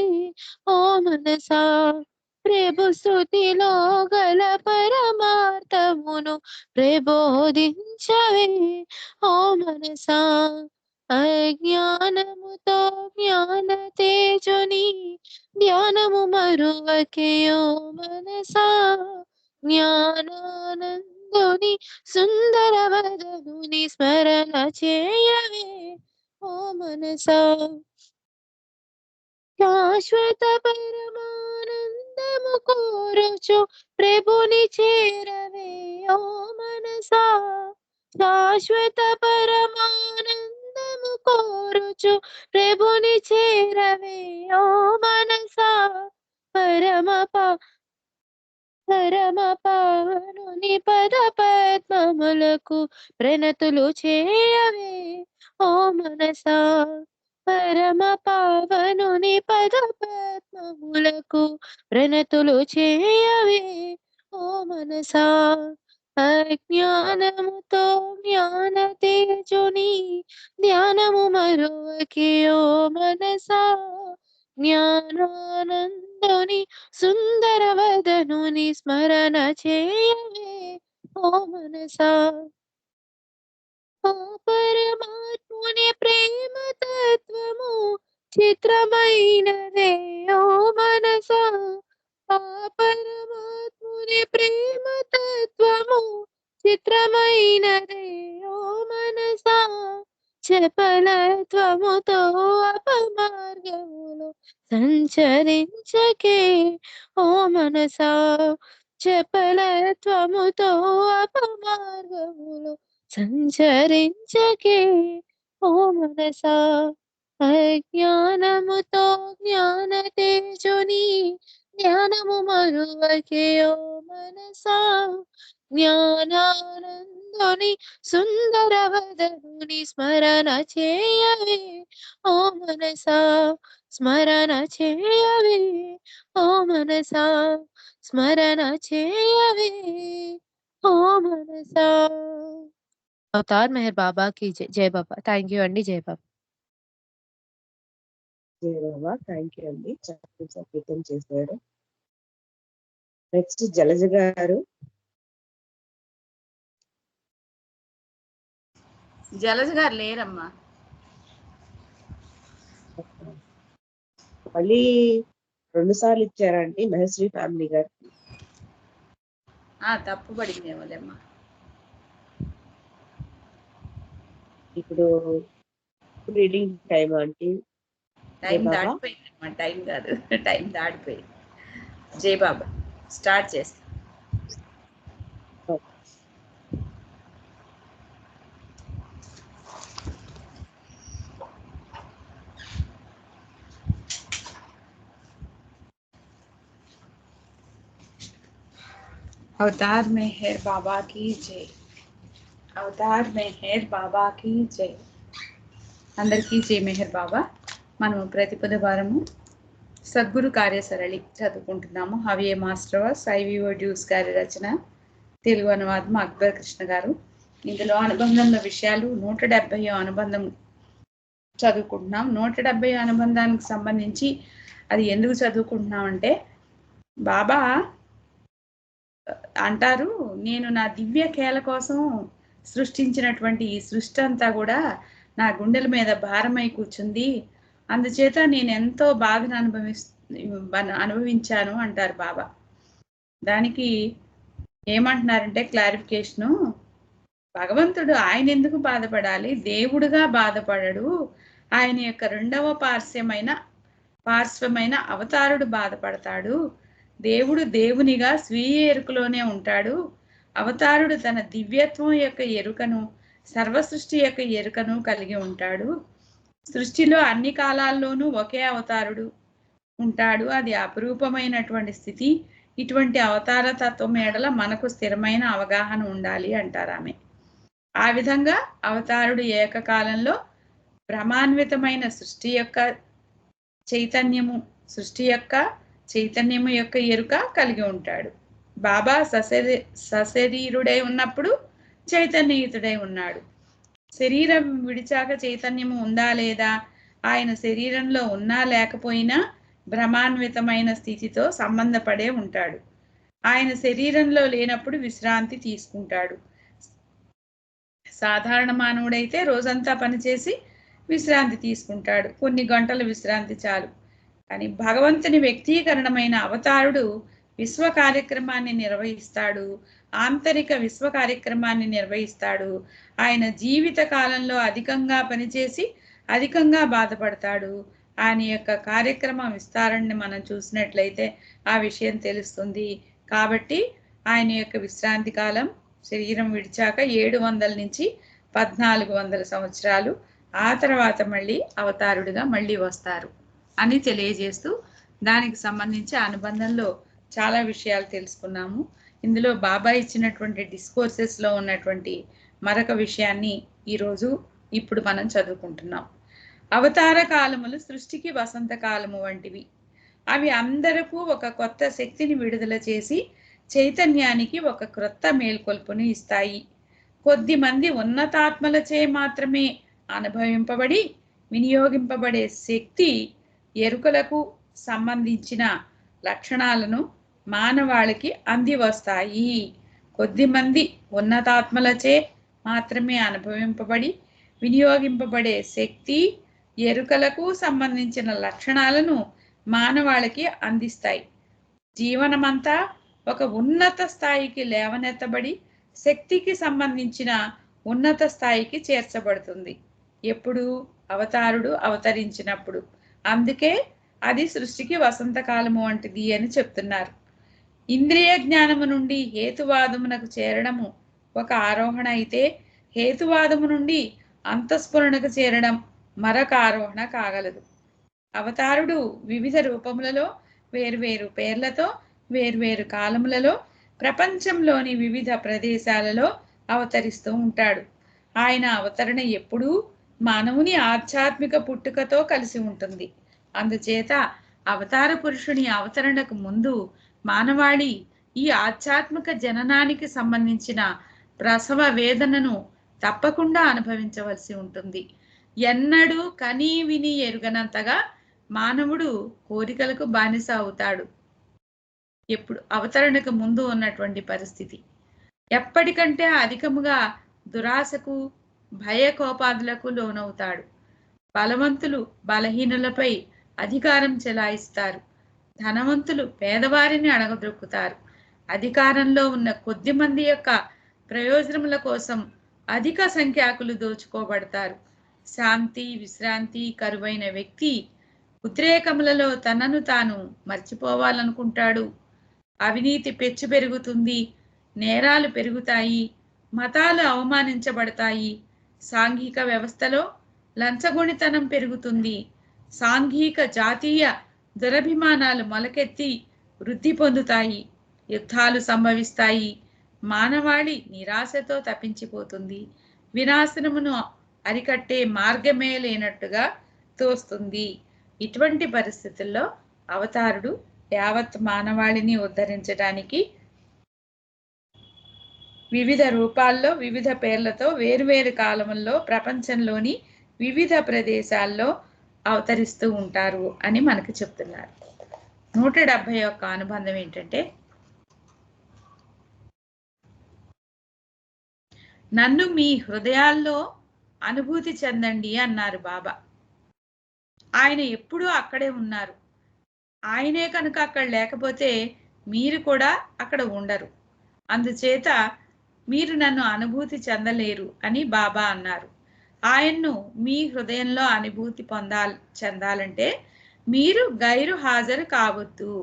ఓ మనసా ప్రభు స్తుతిలో గల పరమార్థమును ప్రబోధించవే ఓ మనసా అజ్ఞానముతో జ్ఞాన తేజుని ధ్యానము మరువకే ఓ మనసా జ్ఞానానందుని సుందరవదనుని స్మరణ చేయవే ఓ మనసా శాశ్వత పరమానందము కోరుచు ప్రభుని చేరవే ఓ మనసా శాశ్వత పరమానందము కోరుచు ప్రభుని చేరవే ఓ మనసా పరమ పావనుని పద పద్మములకు ప్రణతులు చేయవే ఓ మనసా పరమ పావనుని పద పద్మములకు ప్రణతులు చేయవే ఓ మనసా అజ్ఞానముతో జ్ఞాన తేజుని ధ్యానము మరువకే ఓ మనసా జ్ఞానానందుని సుందరవదనుని స్మరణ చేయవే ఓ మనసా పరమాత్ముని ప్రేమ తత్వము చిత్రమైనదే ఓ మనసా పరమాత్ముని ప్రేమ తత్వము చిత్రమైనదే ఓ మనసా చపలత్వముతో అపమార్గములో సంచరించకే ఓ మనసా చపలత్వముతో అపమార్గములో సంచరించకే ఓ మనసా అజ్ఞానముతో జ్ఞాన తేజుని జ్ఞానము మరువకే ఓ మనసా జ్ఞానానందుని సుందరవదనుని స్మరణ చేయవే ఓ మనసా స్మరణ చేయవే ఓ మనసా స్మరణ చేయవే ఓ మనసా అవతార్ మెహర్ బాబా కి జై బాబా. థ్యాంక్ యూ అండి. జై బాబా. జై బాబా. థ్యాంక్ యూ అండి. చక్కగా సంగీతం చేశారు. నెక్స్ట్ జలజ గారు. జలజ గారు లేరమ్మా. మళ్ళీ 2 సార్లు ఇచ్చారండి మహేశ్వరి ఫ్యామిలీ గారు. తప్పు పడిందేమోలేమ్మా. ఇప్పుడు రీడింగ్ టైం అంటే టైం దాటిపోయిందమ్మా. టైం కాదు, టైం దాటిపోయింది. జై బాబా స్టార్ట్ చేస్తా. अवतार मेहर बाबा की जय. అవతార్ మెహర్ బాబా की జై. అందరికీ జై మెహర్ బాబా. మనము ప్రతి బుధవారము సద్గురు కార్యసరళి చదువుకుంటున్నాము. హవియే మాస్టర్ ఐవిఓ డ్యూస్ గారి రచన, తెలుగు అనువాదం అక్బర్ కృష్ణ గారు. ఇందులో అనుబంధంలో విషయాలు 170వ అనుబంధం చదువుకుంటున్నాం. 170వ అనుబంధానికి సంబంధించి అది ఎందుకు చదువుకుంటున్నాం అంటే, బాబా అంటారు, నేను నా దివ్య కేల కోసం సృష్టించినటువంటి ఈ సృష్టి అంతా కూడా నా గుండెల మీద భారమై కూర్చుంది, అందుచేత నేను ఎంతో బాధను అనుభవించాను అంటారు బాబా. దానికి ఏమంటున్నారంటే క్లారిఫికేషను, భగవంతుడు ఆయన ఎందుకు బాధపడాలి? దేవుడుగా బాధపడడు. ఆయన యొక్క రెండవ పార్శ్వమైన అవతారుడు బాధపడతాడు. దేవుడు దేవునిగా స్వీయ ఎరుకలోనే ఉంటాడు. అవతారుడు తన దివ్యత్వం యొక్క ఎరుకను, సర్వసృష్టి యొక్క ఎరుకను కలిగి ఉంటాడు. సృష్టిలో అన్ని కాలాల్లోనూ ఒకే అవతారుడు ఉంటాడు. అది అపురూపమైనటువంటి స్థితి. ఇటువంటి అవతార తత్వం ఎడల మనకు స్థిరమైన అవగాహన ఉండాలి అంటారు ఆమె. ఆ విధంగా అవతారుడు ఏకకాలంలో బ్రహ్మాన్వితమైన సృష్టి యొక్క చైతన్యము యొక్క ఎరుక కలిగి ఉంటాడు. బాబా సశరీరుడై ఉన్నప్పుడు చైతన్యయుతుడై ఉన్నాడు. శరీరం విడిచాక చైతన్యము ఉందా లేదా, ఆయన శరీరంలో ఉన్నా లేకపోయినా బ్రహ్మాన్వితమైన స్థితితో సంబంధపడే ఉంటాడు. ఆయన శరీరంలో లేనప్పుడు విశ్రాంతి తీసుకుంటాడు. సాధారణ మానవుడైతే రోజంతా పనిచేసి విశ్రాంతి తీసుకుంటాడు. కొన్ని గంటల విశ్రాంతి చాలు. కానీ భగవంతుని వ్యక్తీకరణమైన అవతారుడు విశ్వ కార్యక్రమాన్ని నిర్వహిస్తాడు. ఆంతరిక విశ్వ కార్యక్రమాన్ని నిర్వహిస్తాడు. ఆయన జీవిత కాలంలో అధికంగా పనిచేసి అధికంగా బాధపడతాడు. ఆయన యొక్క కార్యక్రమ విస్తారాన్ని మనం చూసినట్లయితే ఆ విషయం తెలుస్తుంది. కాబట్టి ఆయన యొక్క విశ్రాంతి కాలం శరీరం విడిచాక 700 నుంచి 1400 సంవత్సరాలు. ఆ తర్వాత మళ్ళీ అవతారుడిగా మళ్ళీ వస్తారు అని తెలియజేస్తూ దానికి సంబంధించి అనుబంధంలో చాలా విషయాలు తెలుసుకున్నాము. ఇందులో బాబా ఇచ్చినటువంటి డిస్కోర్సెస్లో ఉన్నటువంటి మరొక విషయాన్ని ఇప్పుడు మనం చదువుకుంటున్నాం. అవతార కాలములు సృష్టికి వసంత కాలము వంటివి. అవి అందరకు ఒక కొత్త శక్తిని విడుదల చేసి చైతన్యానికి ఒక క్రొత్త మేల్కొల్పుని ఇస్తాయి. కొద్ది మంది ఉన్నతాత్మలచే మాత్రమే అనుభవింపబడి వినియోగింపబడే శక్తి ఎరుకలకు సంబంధించిన లక్షణాలను మానవాళికి అంది వస్తాయి. కొద్దిమంది ఉన్నతాత్మలచే మాత్రమే అనుభవింపబడి వినియోగింపబడే శక్తి ఎరుకలకు సంబంధించిన లక్షణాలను మానవాళికి అందిస్తాయి. జీవనమంతా ఒక ఉన్నత స్థాయికి లేవనెత్తబడి శక్తికి సంబంధించిన ఉన్నత స్థాయికి చేర్చబడుతుంది. ఎప్పుడు? అవతారుడు అవతరించినప్పుడు. అందుకే అది సృష్టికి వసంతకాలము వంటిది అని చెప్తున్నారు. ఇంద్రియ జ్ఞానము నుండి హేతువాదమునకు చేరడము ఒక ఆరోహణ అయితే, హేతువాదము నుండి అంతఃస్ఫురణకు చేరడం మరొక ఆరోహణ కాగలదు. అవతారుడు వివిధ రూపములలో, వేర్వేరు పేర్లతో, వేర్వేరు కాలములలో ప్రపంచంలోని వివిధ ప్రదేశాలలో అవతరిస్తూ ఉంటాడు. ఆయన అవతరణ ఎప్పుడూ మానవుని ఆధ్యాత్మిక పుట్టుకతో కలిసి ఉంటుంది. అందుచేత అవతార పురుషుని అవతరణకు ముందు మానవాళి ఈ ఆధ్యాత్మిక జననానికి సంబంధించిన ప్రసవ వేదనను తప్పకుండా అనుభవించవలసి ఉంటుంది. ఎన్నడూ కనీ విని ఎరుగనంతగా మానవుడు కోరికలకు బానిస అవుతాడు. ఎప్పుడు? అవతరణకు ముందు ఉన్నటువంటి పరిస్థితి. ఎప్పటికంటే అధికముగా దురాశకు, భయకోపాదులకు లోనవుతాడు. బలవంతులు బలహీనులపై అధికారం చెలాయిస్తారు. ధనవంతులు పేదవారిని అడగద్రొక్కుతారు. అధికారంలో ఉన్న కొద్ది మంది యొక్క ప్రయోజనముల కోసం అధిక సంఖ్యాకులు దోచుకోబడతారు. శాంతి విశ్రాంతి కరువైన వ్యక్తి ఉద్రేకములలో తనను తాను మర్చిపోవాలనుకుంటాడు. అవినీతి పెచ్చు పెరుగుతుంది, నేరాలు పెరుగుతాయి, మతాలు అవమానించబడతాయి. సాంఘిక వ్యవస్థలో లంచగొణితనం పెరుగుతుంది. సాంఘిక జాతీయ దురభిమానాలు మొలకెత్తి వృద్ధి పొందుతాయి. యుద్ధాలు సంభవిస్తాయి. మానవాళి నిరాశతో తప్పించిపోతుంది. వినాశనమును అరికట్టే మార్గమే లేనట్టుగా తోస్తుంది. ఇటువంటి పరిస్థితుల్లో అవతారుడు యావత్ మానవాళిని ఉద్ధరించడానికి వివిధ రూపాల్లో, వివిధ పేర్లతో, వేర్వేరు కాలముల్లో ప్రపంచంలోని వివిధ ప్రదేశాల్లో అవతరిస్తూ ఉంటారు అని మనకు చెప్తున్నారు. 171 అనుబంధం ఏంటంటే, నన్ను మీ హృదయాల్లో అనుభూతి చెందండి అన్నారు బాబా. ఆయన ఎప్పుడూ అక్కడే ఉన్నారు. ఆయనే కనుక అక్కడ లేకపోతే మీరు కూడా అక్కడ ఉండరు. అందుచేత మీరు నన్ను అనుభూతి చెందలేరు అని బాబా అన్నారు. ఆయన్ను మీ హృదయంలో అనుభూతి చెందాలంటే మీరు గైరు హాజరు కావద్దు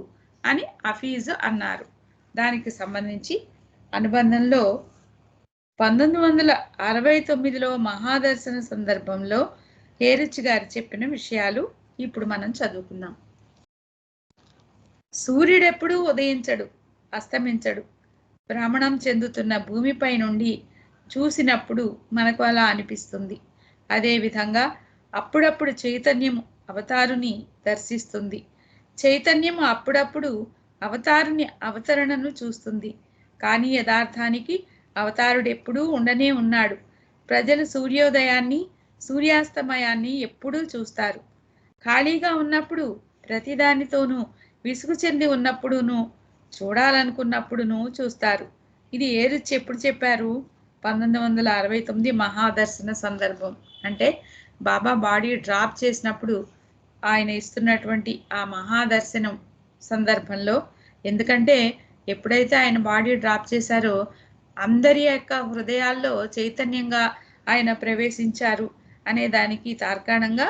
అని హఫీజు అన్నారు. దానికి సంబంధించి అనుబంధంలో 1969లో మహాదర్శన సందర్భంలో హేరిచ్ గారు చెప్పిన విషయాలు ఇప్పుడు మనం చదువుకుందాం. సూర్యుడెప్పుడూ ఉదయించడు, అస్తమించడు. భ్రమణం చెందుతున్న భూమిపై నుండి చూసినప్పుడు మనకు అలా అనిపిస్తుంది. అదేవిధంగా అప్పుడప్పుడు చైతన్యము అవతారుని దర్శిస్తుంది. చైతన్యము అప్పుడప్పుడు అవతారుని అవతరణను చూస్తుంది. కానీ యథార్థానికి అవతారుడు ఎప్పుడూ ఉండనే ఉన్నాడు. ప్రజలు సూర్యోదయాన్ని సూర్యాస్తమయాన్ని ఎప్పుడూ చూస్తారు. ఖాళీగా ఉన్నప్పుడు ప్రతిదానితోనూ విసుగు చెంది ఉన్నప్పుడును చూడాలనుకున్నప్పుడును చూస్తారు. ఇది ఏరిచ్ ఎప్పుడు చెప్పారు? 1969 మహాదర్శన సందర్భం. అంటే బాబా బాడీ డ్రాప్ చేసినప్పుడు ఆయన ఇస్తున్నటువంటి ఆ మహాదర్శనం సందర్భంలో. ఎందుకంటే ఎప్పుడైతే ఆయన బాడీ డ్రాప్ చేశారో అందరి యొక్క హృదయాల్లో చైతన్యంగా ఆయన ప్రవేశించారు అనే దానికి తార్కాణంగా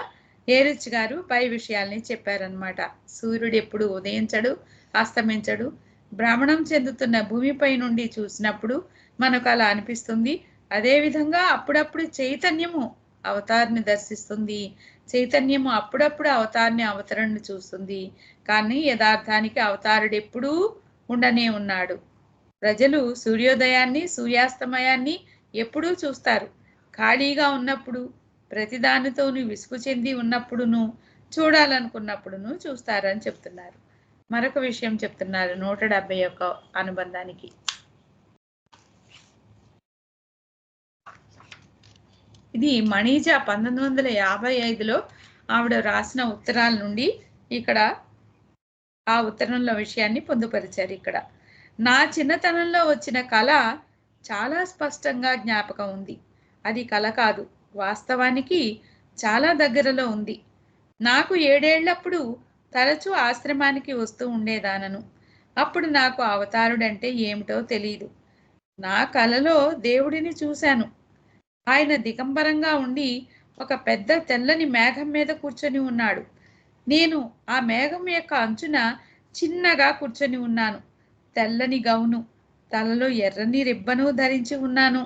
ఏరిచ్ గారు పై విషయాల్ని చెప్పారనమాట. సూర్యుడు ఎప్పుడు ఉదయించడు, అస్తమించడు. భ్రమణం చెందుతున్న భూమిపై నుండి చూసినప్పుడు మనకు అలా అనిపిస్తుంది. అదేవిధంగా అప్పుడప్పుడు చైతన్యము అవతారిని దర్శిస్తుంది. చైతన్యము అప్పుడప్పుడు అవతారిని అవతరణను చూస్తుంది. కానీ యథార్థానికి అవతారుడు ఎప్పుడూ ఉండనే ఉన్నాడు. ప్రజలు సూర్యోదయాన్ని సూర్యాస్తమయాన్ని ఎప్పుడూ చూస్తారు. ఖాళీగా ఉన్నప్పుడు ప్రతిదానితోనూ విసుగు చెంది ఉన్నప్పుడును చూడాలనుకున్నప్పుడును చూస్తారని చెప్తున్నారు. మరొక విషయం చెప్తున్నారు 171 అనుబంధానికి. ఇది మణిజ 1955లో ఆవిడ రాసిన ఉత్తరాల నుండి ఇక్కడ ఆ ఉత్తరంలో విషయాన్ని పొందుపరిచారు. ఇక్కడ నా చిన్నతనంలో వచ్చిన కళ చాలా స్పష్టంగా జ్ఞాపకం ఉంది. అది కళ కాదు, వాస్తవానికి చాలా దగ్గరలో ఉంది. నాకు 7 ఏళ్లప్పుడు తరచూ ఆశ్రమానికి వస్తూ ఉండేదానను. అప్పుడు నాకు అవతారుడంటే ఏమిటో తెలియదు. నా కలలో దేవుడిని చూశాను. ఆయన దిగంబరంగా ఉండి ఒక పెద్ద తెల్లని మేఘం మీద కూర్చొని ఉన్నాడు. నేను ఆ మేఘం యొక్క అంచున చిన్నగా కూర్చొని ఉన్నాను. తెల్లని గౌను, తలలో ఎర్రని రిబ్బను ధరించి ఉన్నాను.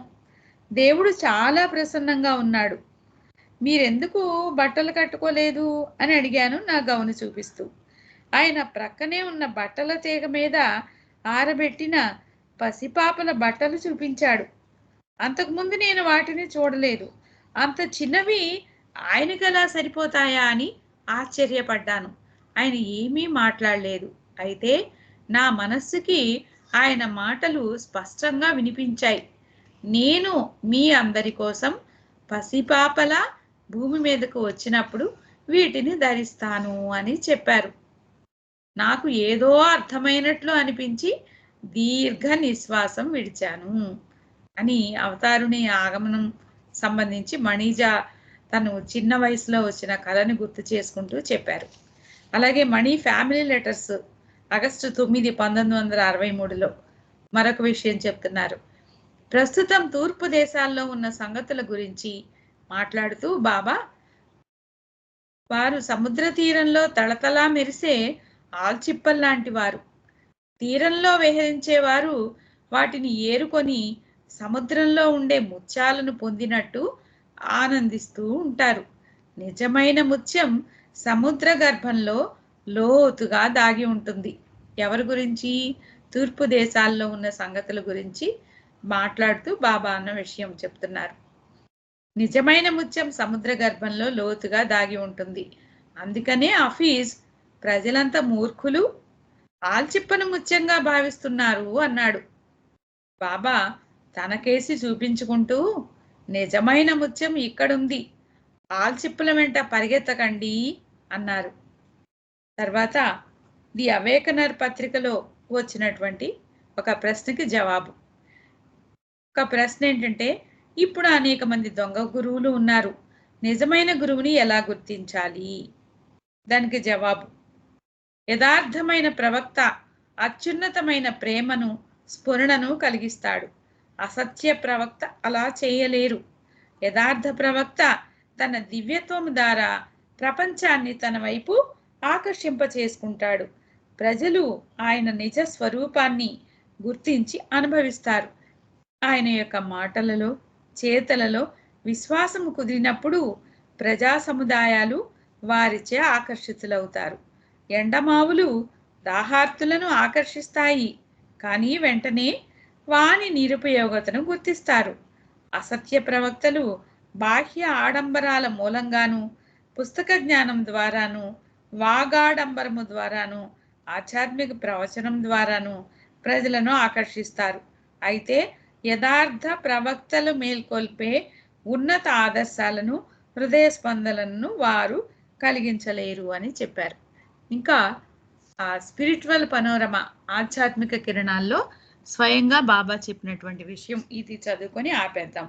దేవుడు చాలా ప్రసన్నంగా ఉన్నాడు. మీరెందుకు బట్టలు కట్టుకోలేదు అని అడిగాను నా గౌను చూపిస్తూ. ఆయన ప్రక్కనే ఉన్న బట్టల తీగ మీద ఆరబెట్టిన పసిపాపల బట్టలు చూపించాడు. అంతకుముందు నేను వాటిని చూడలేదు. అంత చిన్నవి ఆయనకు ఎలా సరిపోతాయా అని ఆశ్చర్యపడ్డాను. ఆయన ఏమీ మాట్లాడలేదు. అయితే నా మనస్సుకి ఆయన మాటలు స్పష్టంగా వినిపించాయి. నేను మీ అందరి కోసం పసిపాపల భూమి మీదకు వచ్చినప్పుడు వీటిని ధరిస్తాను అని చెప్పారు. నాకు ఏదో అర్థమైనట్లు అనిపించి దీర్ఘ నిశ్వాసం విడిచాను అని అవతారుని ఆగమనం సంబంధించి మణిజ తను చిన్న వయసులో వచ్చిన కళని గుర్తు చేసుకుంటూ చెప్పారు. అలాగే మణి ఫ్యామిలీ లెటర్స్ ఆగస్టు 9, 1963లో మరొక విషయం చెప్తున్నారు. ప్రస్తుతం తూర్పు దేశాల్లో ఉన్న సంగతుల గురించి మాట్లాడుతూ బాబా, వారు సముద్ర తీరంలో తళతళా మెరిసే ఆల్చిప్పల్లాంటి వారు. తీరంలో విహరించేవారు వాటిని ఏరుకొని సముద్రంలో ఉండే ముత్యాలను పొందినట్టు ఆనందిస్తూ ఉంటారు. నిజమైన ముత్యం సముద్ర గర్భంలో లోతుగా దాగి ఉంటుంది. ఎవరి గురించి? తూర్పు దేశాల్లో ఉన్న సంగతుల గురించి మాట్లాడుతూ బాబా అన్న విషయం చెప్తున్నారు. నిజమైన ముత్యం సముద్ర గర్భంలో లోతుగా దాగి ఉంటుంది. అందుకనే హఫీజ్ ప్రజలంతా మూర్ఖులు, ఆల్చిప్పను ముత్యంగా భావిస్తున్నారు అన్నాడు. బాబా తనకేసి చూపించుకుంటూ, నిజమైన ముత్యం ఇక్కడుంది, ఆల్చిప్పల వెంట పరిగెత్తకండి అన్నారు. తర్వాత ది అవేకనర్ పత్రికలో వచ్చినటువంటి ఒక ప్రశ్నకి జవాబు. ఒక ప్రశ్న ఏంటంటే, ఇప్పుడు అనేక మంది దొంగ గురువులు ఉన్నారు, నిజమైన గురువుని ఎలా గుర్తించాలి? దానికి జవాబు, యథార్థమైన ప్రవక్త అత్యున్నతమైన ప్రేమను స్ఫురణను కలిగిస్తాడు. అసత్య ప్రవక్త అలా చేయలేరు. యథార్థ ప్రవక్త తన దివ్యత్వం ద్వారా ప్రపంచాన్ని తన వైపు ఆకర్షింపచేసుకుంటాడు. ప్రజలు ఆయన నిజ స్వరూపాన్ని గుర్తించి అనుభవిస్తారు. ఆయన యొక్క మాటలలో, చేతలలో విశ్వాసము కుదిరినప్పుడు ప్రజా సముదాయాలు వారిచే ఆకర్షితులవుతారు. ఎండమావులు దాహార్తులను ఆకర్షిస్తాయి, కానీ వెంటనే వాని నిరుపయోగతను గుర్తిస్తారు. అసత్య ప్రవక్తలు బాహ్య ఆడంబరాల మూలంగాను, పుస్తక జ్ఞానం ద్వారాను, వాగాడంబరము ద్వారాను, ఆధ్యాత్మిక ప్రవచనం ద్వారాను ప్రజలను ఆకర్షిస్తారు. అయితే యథార్థ ప్రవక్తలు మేల్కొల్పే ఉన్నత ఆదర్శాలను, హృదయ స్పందనలను వారు కలిగించలేరు అని చెప్పారు. ఇంకా ఆ స్పిరిచువల్ పనోరమా ఆధ్యాత్మిక కిరణాల్లో స్వయంగా బాబా చెప్పినటువంటి విషయం ఇది చదువుకొని ఆపేద్దాం.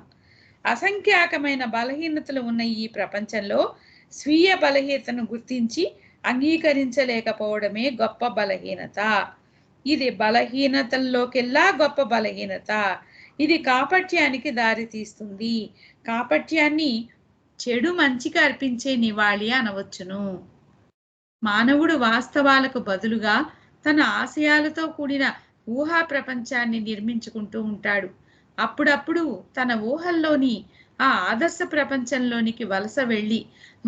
అసంఖ్యాకమైన బలహీనతలు ఉన్న ఈ ప్రపంచంలో స్వీయ బలహీనతను గుర్తించి అంగీకరించలేకపోవడమే గొప్ప బలహీనత. ఇది బలహీనతల్లోకెల్లా గొప్ప బలహీనత. ఇది కాపట్యానికి దారి తీస్తుంది. కాపట్యాన్ని చెడు మంచికి అర్పించే నివాళి అనవచ్చును. మానవుడు వాస్తవాలకు బదులుగా తన ఆశయాలతో కూడిన ఊహా ప్రపంచాన్ని నిర్మించుకుంటూ ఉంటాడు. అప్పుడప్పుడు తన ఊహల్లోని ఆ ఆదర్శ ప్రపంచంలోనికి వలస వెళ్ళి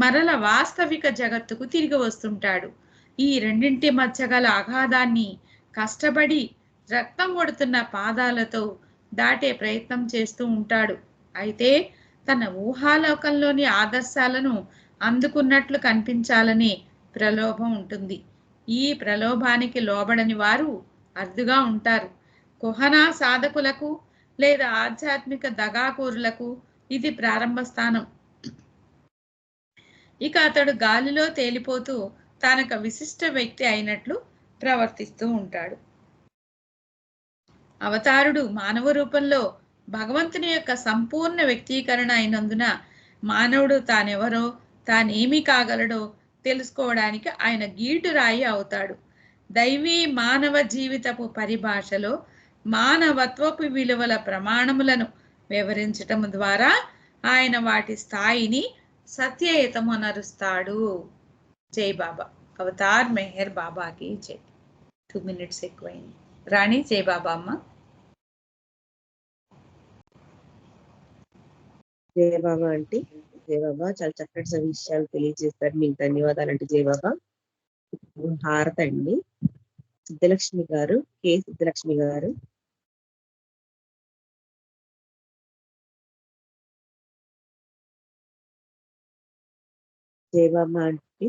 మరల వాస్తవిక జగత్తుకు తిరిగి వస్తుంటాడు. ఈ రెండింటి మధ్య గల అగాధాన్ని కష్టపడి రక్తం కొడుతున్న పాదాలతో దాటే ప్రయత్నం చేస్తూ ఉంటాడు. అయితే తన ఊహాలోకంలోని ఆదర్శాలను అందుకున్నట్లు కనిపించాలనే ప్రలోభం ఉంటుంది. ఈ ప్రలోభానికి లోబడని వారు అరుదుగా ఉంటారు. కుహనా సాధకులకు లేదా ఆధ్యాత్మిక దగాకోరులకు ఇది ప్రారంభ స్థానం. ఇక అతడు గాలిలో తేలిపోతూ తానొక విశిష్ట వ్యక్తి అయినట్లు ప్రవర్తిస్తూ ఉంటాడు. అవతారుడు మానవ రూపంలో భగవంతుని యొక్క సంపూర్ణ వ్యక్తీకరణ అయినందున మానవుడు తానెవరో, తానేమి కాగలడో తెలుసుకోవడానికి ఆయన గీటురాయి అవుతాడు. దైవీ మానవ జీవితపు పరిభాషలో మానవత్వపు విలువల ప్రమాణములను వివరించటం ద్వారా ఆయన వాటి స్థాయిని సత్యయుతమనరుస్తాడు. జై బాబా. అవతార్ మెహర్ బాబాకి జై. 2 minutes ఎక్కువైంది. రాణి జై బాబా అమ్మ. జయ బాబా ఆంటీ. జయ బాబా చాలా చక్కటి విషయాలు తెలియజేస్తారు. మీకు ధన్యవాదాలు అంటే జయ బాబా. హారత అండి. సిద్ధలక్ష్మి గారు, కె సిద్ధలక్ష్మి గారు. జయ బాబా ఆంటీ.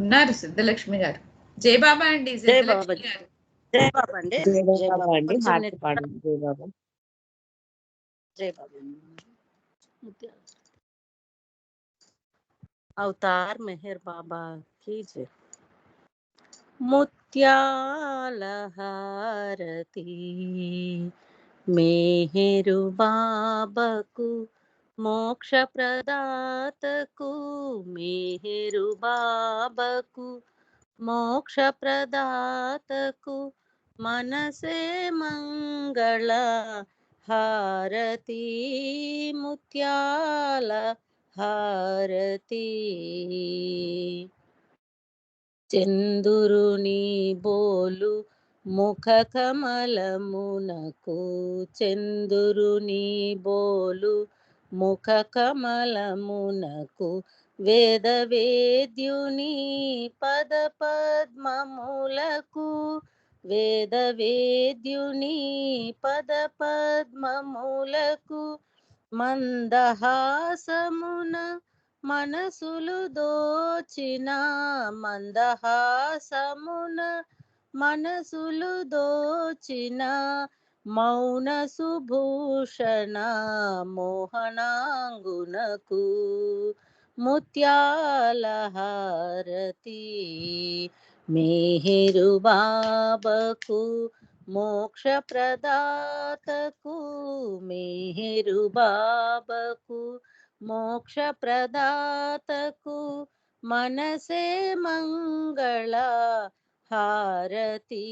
ఉన్నారు సిద్ధలక్ష్మి గారు. జై బాబా అండి సిద్ధలక్ష్మి గారు. జై బాబా అండి. జయ జై బాబా బాబా. అండి. కొంచెం హారతి పాడండి. జయ బాబా. జై బాబా. అవతార్ మెహర్ బాబా की जय. ముత్యాల హారతి మెహరు బాబాకు, మోక్ష ప్రదాతకు మెహరు బాబాకు, మోక్ష ప్రదాతకు మనసే మంగళ హారతి, ముత్యాల హారతి. చందురుని బోలు ముఖ కమలమునకు, చందురుని బోలు ముఖ కమలమునకు, వేద వేద్యుని పద పద్మములకు, వేద వేద్యుని పద పద్మములకు, మందహాసమున మనసులు దోచిన, మందహాసమున మనసులు దోచిన, మౌన సుభూషణ మోహనాంగునకు, ముత్యాల హారతి మెహరు బాబాకు, మోక్ష ప్రదాతకు మెహరు బాబాకు మోక్ష ప్రదాతకు మనసే మంగళ హారతి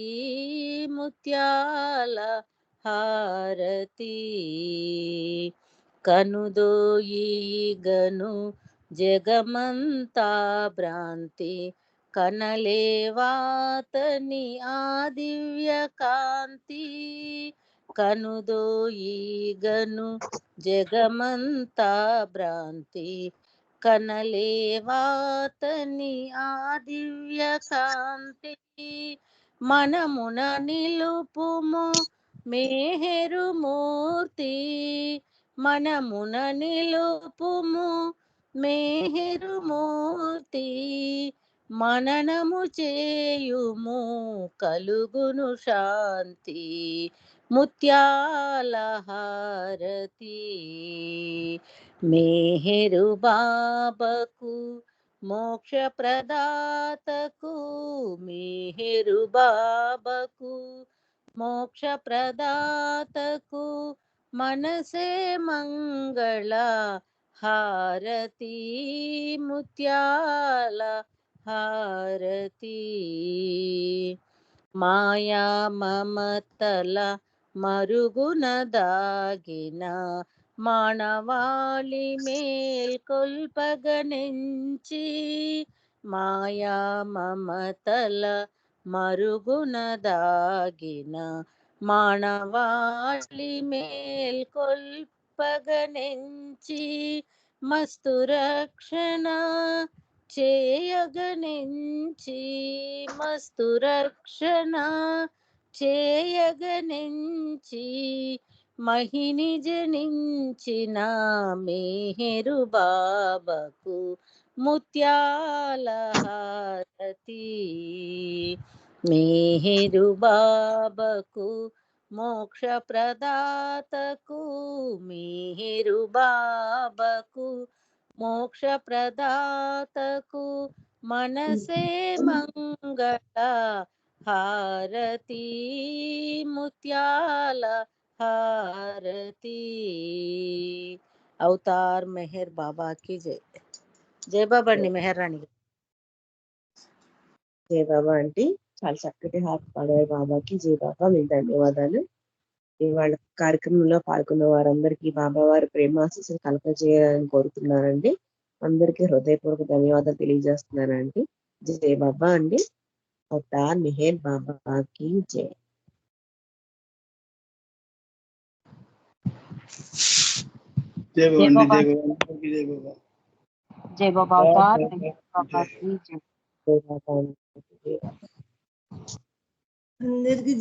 ముత్యాల హారతి కనుదోయిగను జగమంతా భ్రాంతి కనలేవాతని ఆ దివ్య కాంతి కనుదోయిగను జగమంతా భ్రాంతి కనలేవాతని ఆ దివ్య కాంతి మనమున నిలుపుము మెహరు మూర్తి మనమున నిలుపుము మెహరు మూర్తి మననము చేయుము కలుగును శాంతి ముత్యాల హారతి మెహరు బాబాకు మోక్ష ప్రదాతకు మెహరు బాబాకు మోక్ష ప్రదాతకు మనసే మంగళ హారతి ముత్యాల హారతి మాయా మమతల మరుగున దాగిన మానవాళి మేల్కొల్పగనెంచి మాయా మమతల మరుగున దాగిన మానవాళి మేల్కొల్పగనెంచి మస్తు రక్షణ చేయగనెంచి మస్తు రక్షణ చేయగనెంచి మహిని జనించిన మెహరు బాబాకు ముత్యాల హారతి మెహరు బాబాకు మోక్ష ప్రదాతకు మెహరు బాబాకు మోక్ష ప్రదాతకు మనసే మంగళ హారతి ముత్యాల హారతి అవతార్ మెహర్ బాబా కి జై జై బాబా అండి మెహర్ రాణి జై బాబా ఆంటీ చాలా చక్కటి హాట్ పాడారు బాబాకి. జై బాబా, మీకు ధన్యవాదాలు. ఇవాళ కార్యక్రమంలో పాల్గొన్న వారందరికీ బాబా వారి ప్రేమాశీస్సులు కలగజేయాలని కోరుతున్నానండి. అందరికీ హృదయపూర్వక ధన్యవాదాలు తెలియజేస్తున్నానండి. జై బాబా అండి. అవతార్ మెహర్ బాబాకి జై. జై బాబా అండి. జై బాబా అవతార్ మెహర్ బాబాకి జై. జై బాబా. అందరికీ